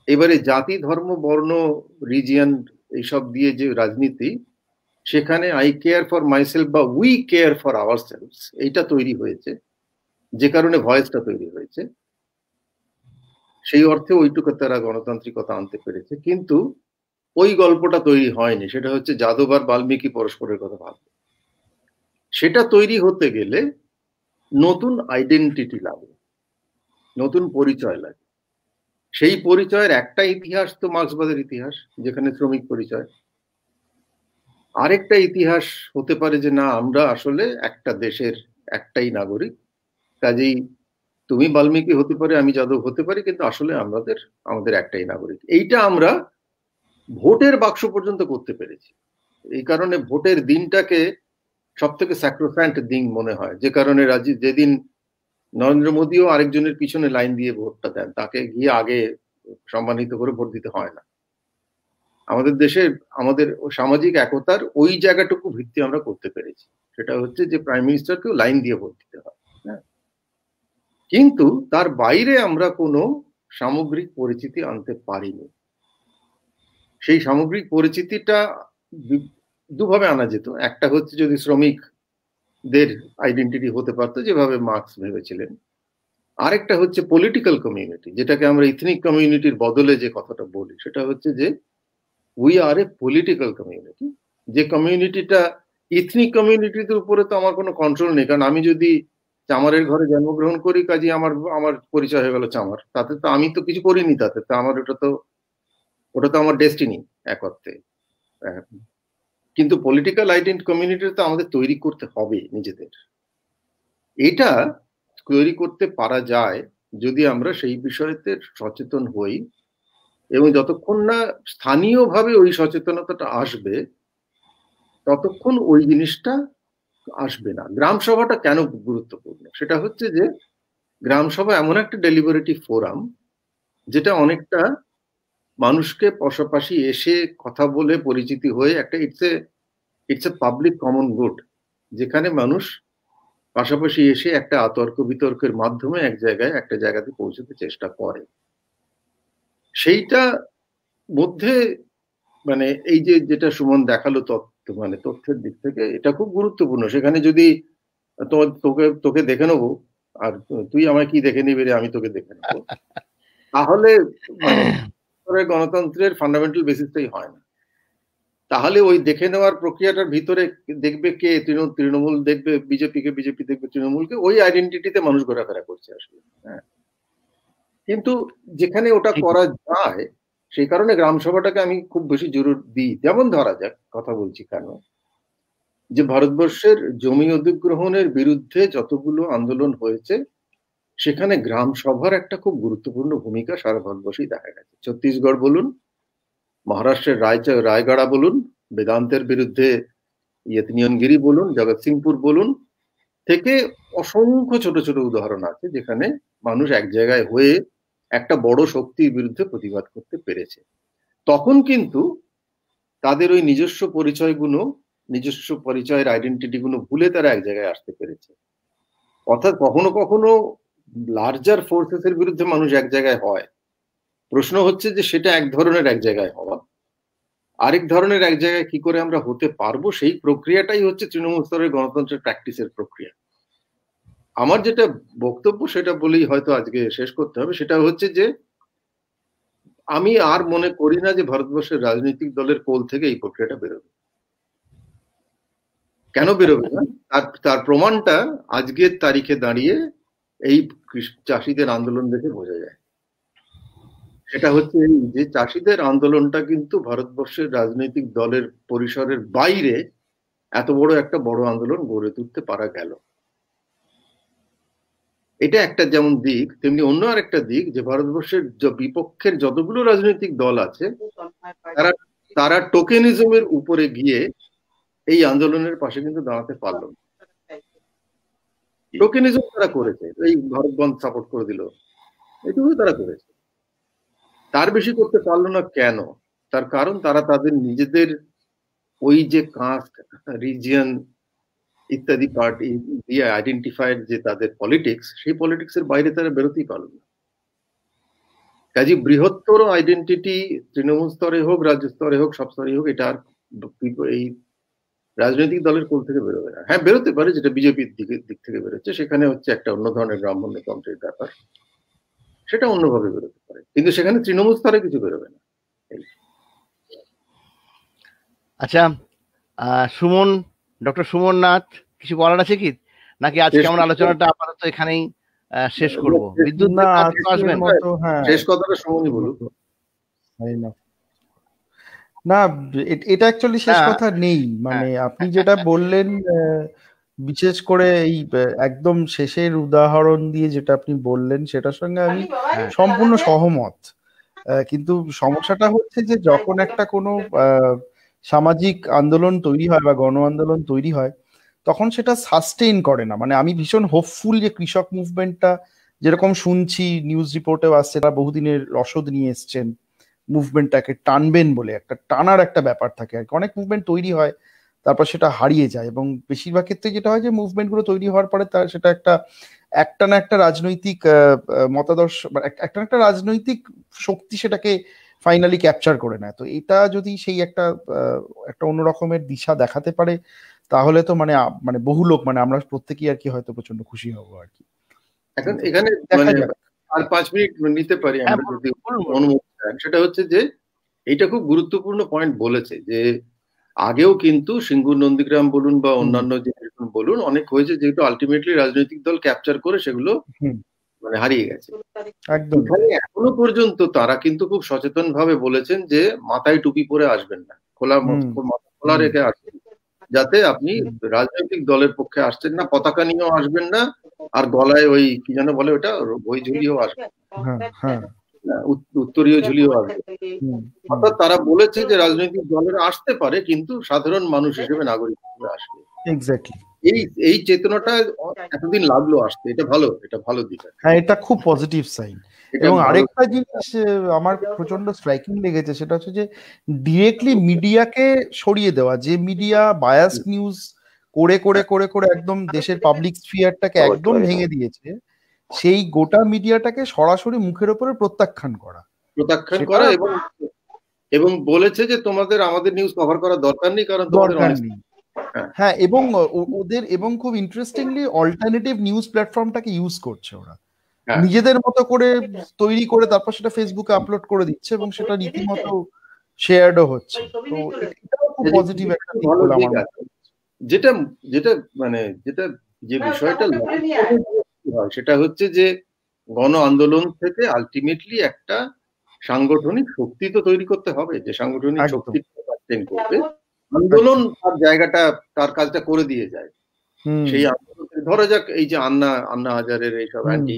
B: এবারে জাতি, ধর্ম, বর্ণ, রিজিয়ন এইসব দিয়ে যে রাজনীতি, সেখানে আই কেয়ার ফর মাইসেলফ বা উই কেয়ার ফর আওয়ারসেলভস এইটা তৈরি হয়েছে, যে কারণে ভয়েসটা তৈরি হয়েছে। সেই অর্থে ওইটুকু তারা গণতান্ত্রিকতা আনতে পেরেছে, কিন্তু ওই গল্পটা তৈরি হয়নি, সেটা হচ্ছে যাদব আর বাল্মীকি পরস্পরের কথা ভাববে। সেটা তৈরি হতে গেলে নতুন আইডেন্টিটি লাগে, নতুন পরিচয় লাগে। সেই পরিচয়ের একটা ইতিহাস তো মার্ক্সবাদের ইতিহাস, যেখানে শ্রমিক পরিচয়। আরেকটা ইতিহাস হতে পারে যে না, আমরা আসলে একটা দেশের একটাই নাগরিক, কাজেই তুমি বাল্মীকি হতে পারে, আমি যাদব হতে পারি, কিন্তু আসলে আমাদের একটাই নাগরিক। এইটা আমরা ভোটের বাক্স পর্যন্ত করতে পেরেছি। এই কারণে ভোটের দিনটাকে সব থেকে স্যাক্রোফ্যান্ট দিন মনে হয়, যে কারণে যেদিন নরেন্দ্র মোদীও আরেকজনের পিছনে লাইন দিয়ে ভোটটা দেন, তাকে গিয়ে আগে সম্মানিত করে ভোট দিতে হয় না। আমাদের দেশে আমাদের সামাজিক একতার ওই জায়গাটুকু ভিত্তি আমরা করতে পেরেছি, সেটা হচ্ছে যে প্রাইম মিনিস্টারকেও লাইন দিয়ে ভোট দিতে হয়। কিন্তু তার বাইরে আমরা কোনো সামগ্রিক পরিচিতি আনতে পারিনি। সেই সামগ্রিক পরিচিতিটা দুভাবে আনা যেত। একটা হচ্ছে যদি শ্রমিকদের আইডেন্টিটি হতে পারতো যেভাবে মার্কস ভেবেছিলেন, আরেকটা হচ্ছে পলিটিক্যাল কমিউনিটি, যেটাকে আমরা ইথনিক কমিউনিটির বদলে যে কথাটা বলি সেটা হচ্ছে যে we are a political community. যে কমিউনিটিটা ইথনিক কমিউনিটির উপরে তো আমার কোনো কন্ট্রোল নেই, কারণ আমি যদি চামারের ঘরে জন্মগ্রহণ করি কাজে আমার পরিচয় হয়ে গেল চামার, তাতে তো আমি তো কিছু করিনি, তাতে তো আমার ওটা তো আমার ডেস্টিনি এক অর্থে। কিন্তু পলিটিক্যাল আইডেন্টি কমিউনিটি তো আমাদের তৈরি করতে হবে নিজেদের। এটা তৈরি করতে পারা যায় যদি আমরা সেই বিষয়তে সচেতন হই, এবং যতক্ষণ না স্থানীয়ভাবে ওই সচেতনতাটা আসবে ততক্ষণ ওই জিনিসটা আসবে না। গ্রাম সভাটা কেন গুরুত্বপূর্ণ সেটা হচ্ছে যে গ্রাম সভা এমন একটা ডেলিবারেটিভ ফোরাম যেটা অনেকটা মানুষকে পাশাপাশি এসে কথা বলে পরিচিতি হয়ে একটা it's a public common good, যেখানে মানুষ পাশাপাশি এসে একটা তর্ক বিতর্কের মাধ্যমে একটা জায়গাতে পৌঁছতে চেষ্টা করে। সেইটা মধ্যে মানে এই যেটা সুমন দেখালো তথ্যের দিক থেকে এটা খুব গুরুত্বপূর্ণ। সেখানে যদি তোকে দেখে নেবো আর তুই আমায় কি দেখে নিবি রে, আমি তোকে দেখে নেবো, তাহলে গণতন্ত্রের ফান্ডামেন্টাল বেসিসটাই হয় না। তাহলে ওই দেখে নেওয়ার প্রক্রিয়াটার ভিতরে দেখবে কে তৃণমূল দেখবে বিজেপিকে, বিজেপি দেখবে তৃণমূলকে, ওই আইডেন্টিটিতে মানুষ ঘোরাফেরা করছে আসলে। হ্যাঁ, কিন্তু যেখানে ওটা করা যায় সেই কারণে গ্রাম সভাটাকে আমি খুব বেশি জোর দিই। যেমন ধরা যাক, কথা বলছি কেন, যে ভারতবর্ষের জমি অধিগ্রহণের বিরুদ্ধে যতগুলো আন্দোলন হয়েছে সেখানে গ্রাম সভার একটা খুব গুরুত্বপূর্ণ ভূমিকা সারা ভারতবর্ষেই দেখা গেছে। ছত্তিশগড় বলুন, মহারাষ্ট্রের রায়গড়া বলুন, বেদান্তের বিরুদ্ধে ইয়তনিয়নগিরি বলুন, জগৎসিংপুর বলুন, থেকে অসংখ্য ছোট ছোট উদাহরণ আছে যেখানে মানুষ এক জায়গায় হয়ে একটা বড় শক্তির বিরুদ্ধে প্রতিবাদ করতে পেরেছে। তখন কিন্তু তাদের ওই নিজস্ব পরিচয়ের আইডেন্টিটি গুলো ভুলে তারা এক জায়গায় আসতে পেরেছে। অর্থাৎ কখনো কখনো লার্জার ফোর্সেস এর বিরুদ্ধে মানুষ এক জায়গায় হয়, প্রশ্ন হচ্ছে যে সেটা এক ধরনের এক জায়গায় হওয়া, আরেক ধরনের এক জায়গায় কি করে আমরা হতে পারবো, সেই প্রক্রিয়াটাই হচ্ছে তৃণমূল স্তরের গণতন্ত্রের প্র্যাকটিসের প্রক্রিয়া। আমার যেটা বক্তব্য সেটা বলেই হয়তো আজকে শেষ করতে হবে, সেটা হচ্ছে যে আমি আর মনে করি না যে ভারতবর্ষের রাজনৈতিক দলের কোল থেকে এই প্রক্রিয়াটা বেরোবে। কেন বেরোবে না তার প্রমাণটা আজকের তারিখে দাঁড়িয়ে এই চাষিদের আন্দোলন দেখে বোঝা যায়। সেটা হচ্ছে এই যে চাষিদের আন্দোলনটা কিন্তু ভারতবর্ষের রাজনৈতিক দলের পরিসরের বাইরে এত একটা বড় আন্দোলন গড়ে তুলতে পারা গেল। এটা একটা যেমন দিক, তেমনি অন্য আরেকটা দিক যে ভারতবর্ষের বিপক্ষের যতগুলো রাজনৈতিক দল আছে তারা টোকেনিজমের উপরে গিয়ে এই আন্দোলনের পাশে কিন্তু দাঁড়াতে পারলো না। টোকেনিজম তারা করেছে, এই ভারত বন্ধ সাপোর্ট করে দিল, এটুকু তারা করেছে, তার বেশি করতে পারলো না। কেন? তার কারণ তারা তাদের নিজেদের ওই যে কাস্ট, রিজিয়ন ইত্যাদি পার্টি দিয়ে আইডেন্টিফাইড যে তাদের পলিটিক্স, সেই পলিটিক্স এর বাইরে তারা বেরোতেই পারল না। কাজে বৃহত্তর আইডেন্টিটি তৃণমূল স্তরে হোক, রাজ্য স্তরে হোক, সব স্তরে হোক, এটা আর এই রাজনৈতিক দলের কোল থেকে বেরোবে না। হ্যাঁ, বেরোতে পারে, যেটা বিজেপির দিক থেকে বেরোচ্ছে, সেখানে হচ্ছে একটা অন্য ধরনের ব্রাহ্মণ্যতন্ত্রের ব্যাপার, সেটা অন্যভাবে বেরোতে পারে, কিন্তু সেখানে তৃণমূল স্তরে কিছু বেরোবে না।
A: আচ্ছা, সুমন, ডক্টর সুমন নাথ, কিছু বলার আছে কি, নাকি আজকে আমরা আলোচনাটা আপাতত এখানেই শেষ করব? বিদ্যুৎ আসবেন,
B: শেষ কথাটা সুমনই বলুক।
C: না, এটা অ্যাকচুয়ালি শেষ কথা নেই, মানে আপনি যেটা বললেন, বিশেষ করে এই একদম শেষের উদাহরণ দিয়ে যেটা আপনি বললেন সেটার সঙ্গে আমি সম্পূর্ণ সহমত। কিন্তু সমস্যাটা হচ্ছে যে যখন একটা কোনো সামাজিক আন্দোলন তৈরি হয় বা গণ আন্দোলন তৈরি হয়, তখন সেটা সাস্টেইন করে না। মানে আমি ভীষণ হোপফুল যে কৃষক মুভমেন্টটা, যেরকম শুনছি নিউজ রিপোর্টেও আসছে, তারা বহুদিনের রসদ নিয়ে এসছেন মুভমেন্টটাকে টানবেন বলে, একটা টানার একটা ব্যাপার থাকে আর কি। অনেক মুভমেন্ট তৈরি হয়, তারপর সেটা হারিয়ে যায়, এবং বেশিরভাগ ক্ষেত্রে যেটা হয় যে মুভমেন্টগুলো তৈরি হওয়ার পরে তার সেটা একটা রাজনৈতিক মতাদর্শ, একটা রাজনৈতিক শক্তি সেটাকে ফাইনালি ক্যাপচার করে নেয়। তো এটা যদি সেই একটা অন্য রকমের দিশা দেখাতে পারে, তাহলে তো মানে মানে বহু লোক, মানে আমরা প্রত্যেকেই আর কি হয়তো প্রচন্ড খুশি হব আর কি।
B: এখন এখানে মানে আর 5 মিনিট নিতে পারি আমরা যদি অনুমতি দেন। সেটা হচ্ছে যে এইটা খুব গুরুত্বপূর্ণ পয়েন্ট বলেছে, যে আগেও কিন্তু সিঙ্গুর নন্দীগ্রাম বলুন বা অন্যান্য যে বলুন অনেক হয়েছে, যেহেতু আলটিমেটলি রাজনৈতিক দল ক্যাপচার করে সেগুলো মানে হারিয়ে গেছে।
C: একদম।
B: এখনো পর্যন্ত তারা কিন্তু খুব সচেতন ভাবে বলেছেন যে মাথায় টুপি পরে আসবেন না, খোলা রেখে আসবেন, যাতে আপনি রাজনৈতিক দলের পক্ষে আসছেন না, পতাকা নিয়েও আসবেন না, আর গলায় ওই কি যেন বলে ওটা বই ঝুলিয়েও আসবেন, উত্তরীয় ঝুলিয়েও আসবেন। অর্থাৎ তারা বলেছে যে রাজনৈতিক দলের আসতে পারে, কিন্তু সাধারণ মানুষ হিসেবে নাগরিক হিসেবে আসবে।
C: এক্স্যাক্টলি।
B: এই চেতনাটা এতদিন লাগলো আসতে, এটা ভালো দিক।
C: হ্যাঁ, এটা খুব পজিটিভ সাইন। এবং আরেকটা জিনিস আমার প্রচন্ড স্ট্রাইকিং লেগেছে, সেটা হচ্ছে যে ডিরেক্টলি মিডিয়াকে সরিয়ে দেওয়া, যে মিডিয়া বায়াস নিউজ করে করে করে করে একদম দেশের পাবলিক স্ফিয়ারটাকে একদম ভেঙে দিয়েছে, সেই গোটা মিডিয়াটাকে সরাসরি মুখের উপরে প্রত্যাখ্যান করা
B: এবং বলেছে যে তোমাদের আমাদের নিউজ কভার করার দরকার নেই, কারণ
C: দরকার নেই। হ্যাঁ, এবং ওদের এবং খুব ইন্টারেস্টিংলি অল্টারনেটিভ নিউজ প্ল্যাটফর্মটাকে ইউজ করছে ওরা নিজেদের মতো করে তৈরি করে, তারপর সেটা ফেসবুকে আপলোড করে দিচ্ছে এবং সেটা রীতিমতো শেয়ারডও হচ্ছে। তো এটাও খুব পজিটিভ একটা দিক বলে আমার মনে হয়।
B: যেটা যে বিষয়টা সেটা হচ্ছে যে গণ আন্দোলন থেকে আলটিমেটলি একটা সাংগঠনিক শক্তি তো তৈরি করতে হবে, যে সাংগঠনিক শক্তি করবে, আন্দোলন তার জায়গাটা তার কাজটা করে দিয়ে যায়। সেই আন্দোলন ধরা যাক এই যে আন্না হাজারের এইসব অ্যান্টি,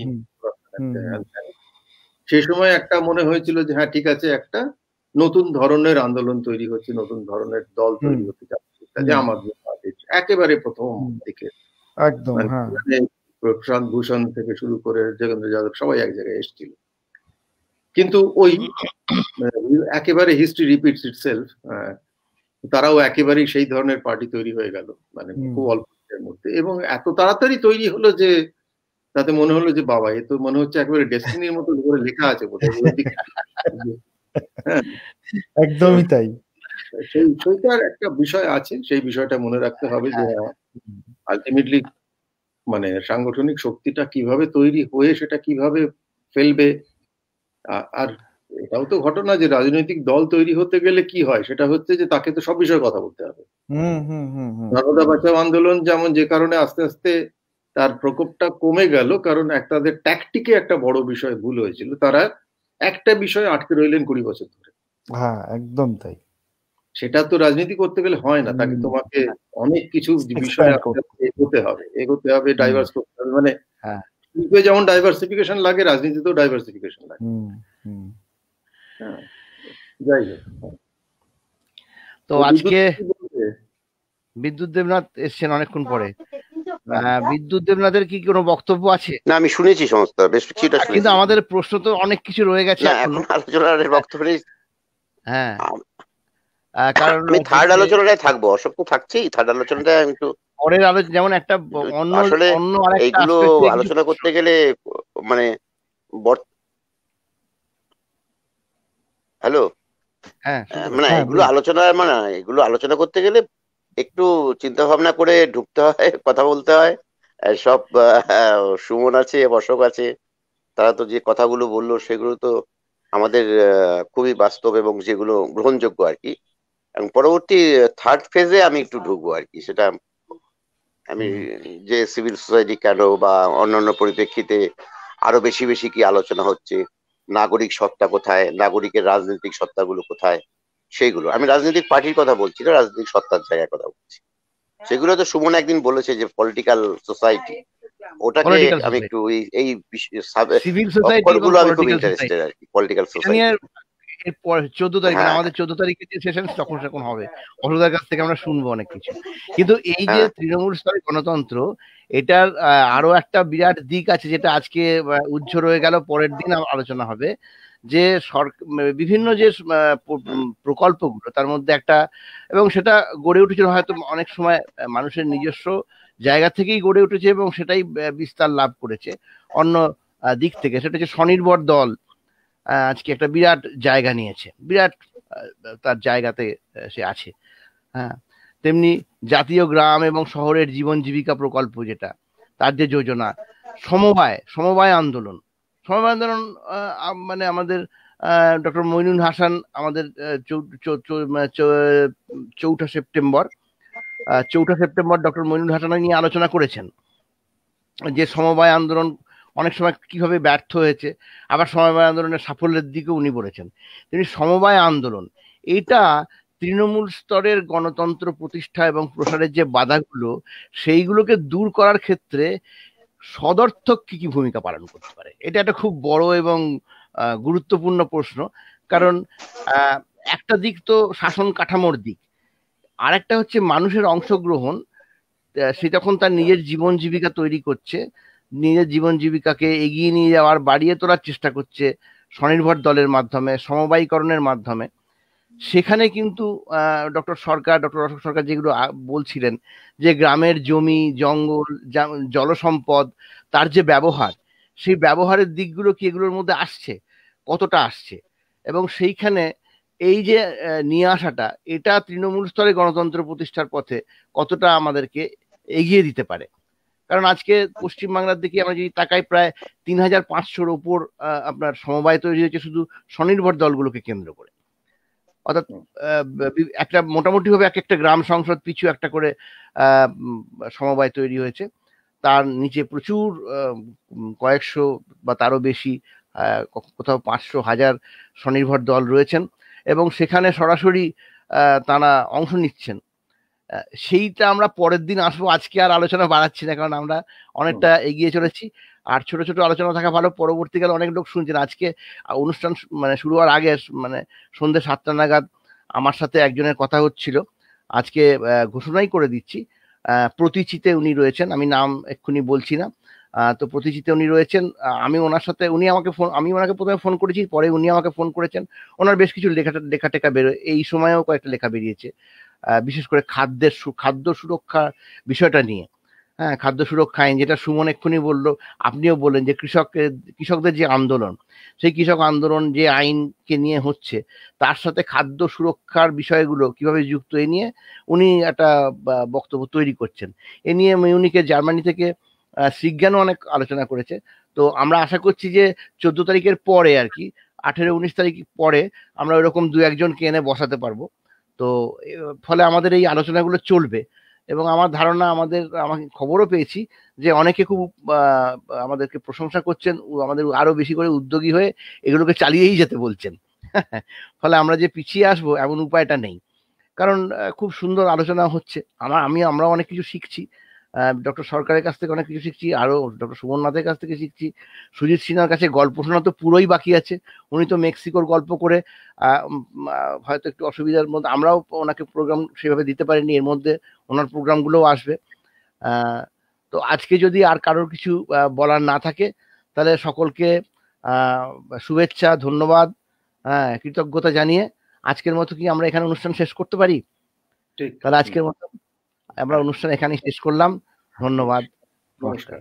B: সেই সময় একটা মনে হয়েছিল যে হ্যাঁ ঠিক আছে, একটা নতুন ধরনের আন্দোলন তৈরি হচ্ছে, নতুন ধরনের দল তৈরি হতে যাচ্ছে, আমাদের একেবারে প্রথম দিকে
C: একদম
B: প্রশান্ত ভূষণ থেকে শুরু করে যোগেন্দ্র যাদব সবাই এক জায়গায় এসেছিল। কিন্তু ওই একেবারে হিস্ট্রি রিপিটস ইটসেলফ, তারাও একেবারেই সেই ধরনের পার্টি তৈরি হয়ে গেল, মানে খুব অল্প সময়ের মধ্যে, এবং এত তাড়াতাড়ি তৈরি হলো যে তাতে মনে হলো যে বাবা, এ তো মনে হচ্ছে একেবারে ডেস্টিনির মতো করে লেখা আছে বোধহয়।
C: একদমই তাই।
B: সেইটার একটা বিষয় আছে, সেই বিষয়টা মনে রাখতে হবে যে আলটিমেটলি মানে সাংগঠনিক শক্তিটা কিভাবে তৈরি হয়ে সেটা কিভাবে ফেলবে। আর এটাও তো ঘটনা যে রাজনৈতিক দল তৈরি হতে গেলে কি হয়, সেটা হচ্ছে যে তাকে তো সব বিষয়ে কথা বলতে হবে। নর্মদা বাঁচাও আন্দোলন যেমন যে কারণে আস্তে আস্তে তার প্রকোপটা কমে গেল, কারণ তাদের ট্যাকটিকে একটা বড় বিষয় ভুল হয়েছিল, তারা একটা বিষয়ে আটকে রইলেন 20 বছর ধরে।
C: হ্যাঁ, একদম তাই।
B: সেটা তো রাজনীতি করতে গেলে হয় না, তাকে তোমাকে অনেক কিছু বিষয়ে এগোতে হবে, ডাইভার্স করতে হবে। মানে যেমন ডাইভার্সিফিকেশন লাগে, রাজনীতিতেও ডাইভার্সিফিকেশন লাগে। যাই হোক,
A: তো আজকে বিদ্যুৎ দেবনাথ এসছেন অনেকক্ষণ পরে। বিদ্যুৎ দেবনাথের কি কোনো বক্তব্য আছে?
E: না, আমি শুনেছি সমস্ত, বেশ কিছুটা শুনেছি,
A: কিন্তু আমাদের প্রশ্ন তো অনেক কিছু রয়ে গেছে
E: এখন আলোচনার বক্তব্য নেই।
A: হ্যাঁ, কারণ
E: আমি থার্ড আলোচনাটায় থাকবো, অশোক তো থাকছেই, থার্ড আলোচনাটায় আমি একটু
A: পরের আলোচনা, যেমন একটা
E: আসলে এইগুলো আলোচনা করতে গেলে মানে হ্যালো, মানে এগুলো আলোচনা করতে গেলে একটু চিন্তা ভাবনা করে ঢুকতে হয়, কথা বলতে হয়। সব সুমন আছে, অশোক আছে, তারা তো যে কথাগুলো বললো সেগুলো তো আমাদের খুবই বাস্তব এবং যেগুলো গ্রহণযোগ্য আর কি। এবং পরবর্তী থার্ড ফেজে আমি একটু ঢুকবো আর কি, সেটা আমি যে সিভিল সোসাইটি কেন বা অন্যান্য পরিপ্রেক্ষিতে আরো বেশি বেশি কি আলোচনা হচ্ছে, নাগরিক সত্তা কোথায়, নাগরিকের রাজনৈতিক সত্তাগুলো কোথায়, সেইগুলো। আমি রাজনৈতিক পার্টির কথা বলছি না, রাজনৈতিক সত্তার জায়গার কথা বলছি। সেগুলো তো সুমন একদিন বলেছে যে পলিটিক্যাল সোসাইটি, ওটাকে আমি একটু এই অক্ষরগুলো আমি খুব ইন্টারেস্টেড আর কি, পলিটিক্যাল সোসাইটি।
A: এরপর 14 তারিখ, আমাদের 14 তারিখে যে সেশন তখন হবে, অসুবিধার কাছ থেকে আমরা শুনবো অনেক কিছু। কিন্তু এই যে তৃণমূল স্তরে গণতন্ত্র, এটার আরো একটা বিরাট দিক আছে, যেটা আজকে উজ্জ্বল হয়ে গেল, পরের দিন আলোচনা হবে, যে বিভিন্ন যে প্রকল্পগুলো, তার মধ্যে একটা, এবং সেটা গড়ে উঠেছিল হয়তো অনেক সময় মানুষের নিজস্ব জায়গা থেকেই গড়ে উঠেছে এবং সেটাই বিস্তার লাভ করেছে অন্য দিক থেকে, সেটা হচ্ছে স্বনির্ভর দল। আজকে একটা বিরাট জায়গা নিয়েছে, বিরাট তার জায়গাতে সে আছে। হ্যাঁ, তেমনি জাতীয় গ্রাম এবং শহরের জীবন জীবিকা প্রকল্প, যেটা তার যে যোজনা, সমবায় আন্দোলন মানে আমাদের ডক্টর মইনুল হাসান আমাদের 4 সেপ্টেম্বর ডক্টর মইনুল হাসান নিয়ে আলোচনা করেছেন যে সমবায় আন্দোলন অনেক সময় কিভাবে ব্যর্থ হয়েছে, আবার সমবায় আন্দোলনের সাফল্যের দিকে উনি বলেছেন। তিনি সমবায় আন্দোলন এটা তৃণমূল স্তরের গণতন্ত্র প্রতিষ্ঠা এবং প্রসারের যে বাধাগুলো, সেইগুলোকে দূর করার ক্ষেত্রে সদর্থক কি কি ভূমিকা পালন করতে পারে, এটা একটা খুব বড় এবং গুরুত্বপূর্ণ প্রশ্ন। কারণ একটা দিক তো শাসন কাঠামোর দিক, আর একটা হচ্ছে মানুষের অংশগ্রহণ। সে যখন তার নিজের জীবন জীবিকা তৈরি করছে, নিজের জীবন জীবিকাকে এগিয়ে নিয়ে যাওয়ার, বাড়িয়ে তোলার চেষ্টা করছে স্বনির্ভর দলের মাধ্যমে, সমবায়ীকরণের মাধ্যমে, সেখানে কিন্তু ডক্টর অশোক সরকার যেগুলো বলছিলেন যে গ্রামের জমি, জঙ্গল, জলসম্পদ, তার যে ব্যবহার, সেই ব্যবহারের দিকগুলো কি এগুলোর মধ্যে আসছে, কতটা আসছে, এবং সেইখানে এই যে নিয়ে আসাটা, এটা তৃণমূল স্তরে গণতন্ত্র প্রতিষ্ঠার পথে কতটা আমাদেরকে এগিয়ে দিতে পারে। কারণ আজকে পশ্চিমবাংলার দিকে আমরা যদি তাকাই, প্রায় 3500-র উপর আপনার সমবায় তৈরি হয়েছে শুধু স্বনির্ভর দলগুলোকে কেন্দ্র করে। অর্থাৎ একটা মোটামুটি ভাবে এক একটা গ্রাম সংসদ পিছু একটা করে সমবায় তৈরি হয়েছে। তার নিচে প্রচুর কয়েকশো বা তারও বেশি, কোথাও 500-1000 স্বনির্ভর দল রয়েছেন, এবং সেখানে সরাসরি তারা অংশ নিচ্ছেন। সেইটা আমরা পরের দিন আসবো, আজকে আর আলোচনা বাড়াচ্ছি না, কারণ আমরা অনেকটা এগিয়ে চলেছি। আর ছোট ছোট আলোচনা থাকা ভালো, পরবর্তীকালে অনেক লোক শুনছেন। আজকে অনুষ্ঠান মানে শুরু হওয়ার আগে, মানে সন্ধ্যে 7টা নাগাদ আমার সাথে একজনের কথা হচ্ছিল। আজকে ঘোষণাই করে দিচ্ছি, প্রতিচিতে উনি রয়েছেন, আমি নাম এক্ষুনি বলছি না। তো প্রতিচিতে উনি রয়েছেন, আমি ওনার সাথে, আমি ওনাকে প্রথমে ফোন করেছি, পরে উনি আমাকে ফোন করেছেন। ওনার বেশ কিছু লেখা টেখা বেরোয়, এই সময়েও কয়েকটা লেখা বেরিয়েছে, বিশেষ করে খাদ্য সুরক্ষা বিষয়টা নিয়ে। হ্যাঁ, খাদ্য সুরক্ষা আইন, যেটা সুমন এক্ষুনি বললো, আপনিও বললেন যে কৃষকদের যে আন্দোলন, সেই কৃষক আন্দোলন যে আইনকে নিয়ে হচ্ছে, তার সাথে খাদ্য সুরক্ষার বিষয়গুলো কিভাবে যুক্ত, এ নিয়ে উনি একটা বক্তব্য তৈরি করছেন। এ নিয়ে মিউনিকে জার্মানি থেকে শ্রীজ্ঞানও অনেক আলোচনা করেছে। তো আমরা আশা করছি যে 14 তারিখের পরে আর কি, 18-19 তারিখ পরে আমরা ওইরকম 2-1জনকে এনে বসাতে পারবো। তো ফলে আমাদের এই আলোচনাগুলো চলবে, এবং আমার ধারণা, আমাকে খবরও পেয়েছি যে অনেকে খুব আমাদেরকে প্রশংসা করছেন, আমাদের আরো বেশি করে উদ্যোগী হয়ে এগুলোকে চালিয়েই যেতে বলছেন। ফলে আমরা যে পিছিয়ে আসবো এমন উপায়টা নেই, কারণ খুব সুন্দর আলোচনা হচ্ছে। আমরা অনেক কিছু শিখছি, ডক্টর সরকারের কাছ থেকে অনেক কিছু শিখছি, আরো ডক্টর সুমন নাথের কাছ থেকে শিখছি। সুজিত সিনহার কাছে গল্প শোনা তো পুরোই বাকি আছে, উনি তো মেক্সিকোর গল্প করে হয়তো একটু অসুবিধার মধ্যে, আমরাও ওনাকে প্রোগ্রাম সেভাবে দিতে পারিনি, এর মধ্যে ওনার প্রোগ্রামগুলোও আসবে। তো আজকে যদি আর কারোর কিছু বলার না থাকে, তাহলে সকলকে শুভেচ্ছা, ধন্যবাদ, কৃতজ্ঞতা জানিয়ে আজকের মতো কি আমরা এখানে অনুষ্ঠান শেষ করতে পারি? তাহলে আজকের মতো আমরা অনুষ্ঠান এখানেই শেষ করলাম। ধন্যবাদ, নমস্কার।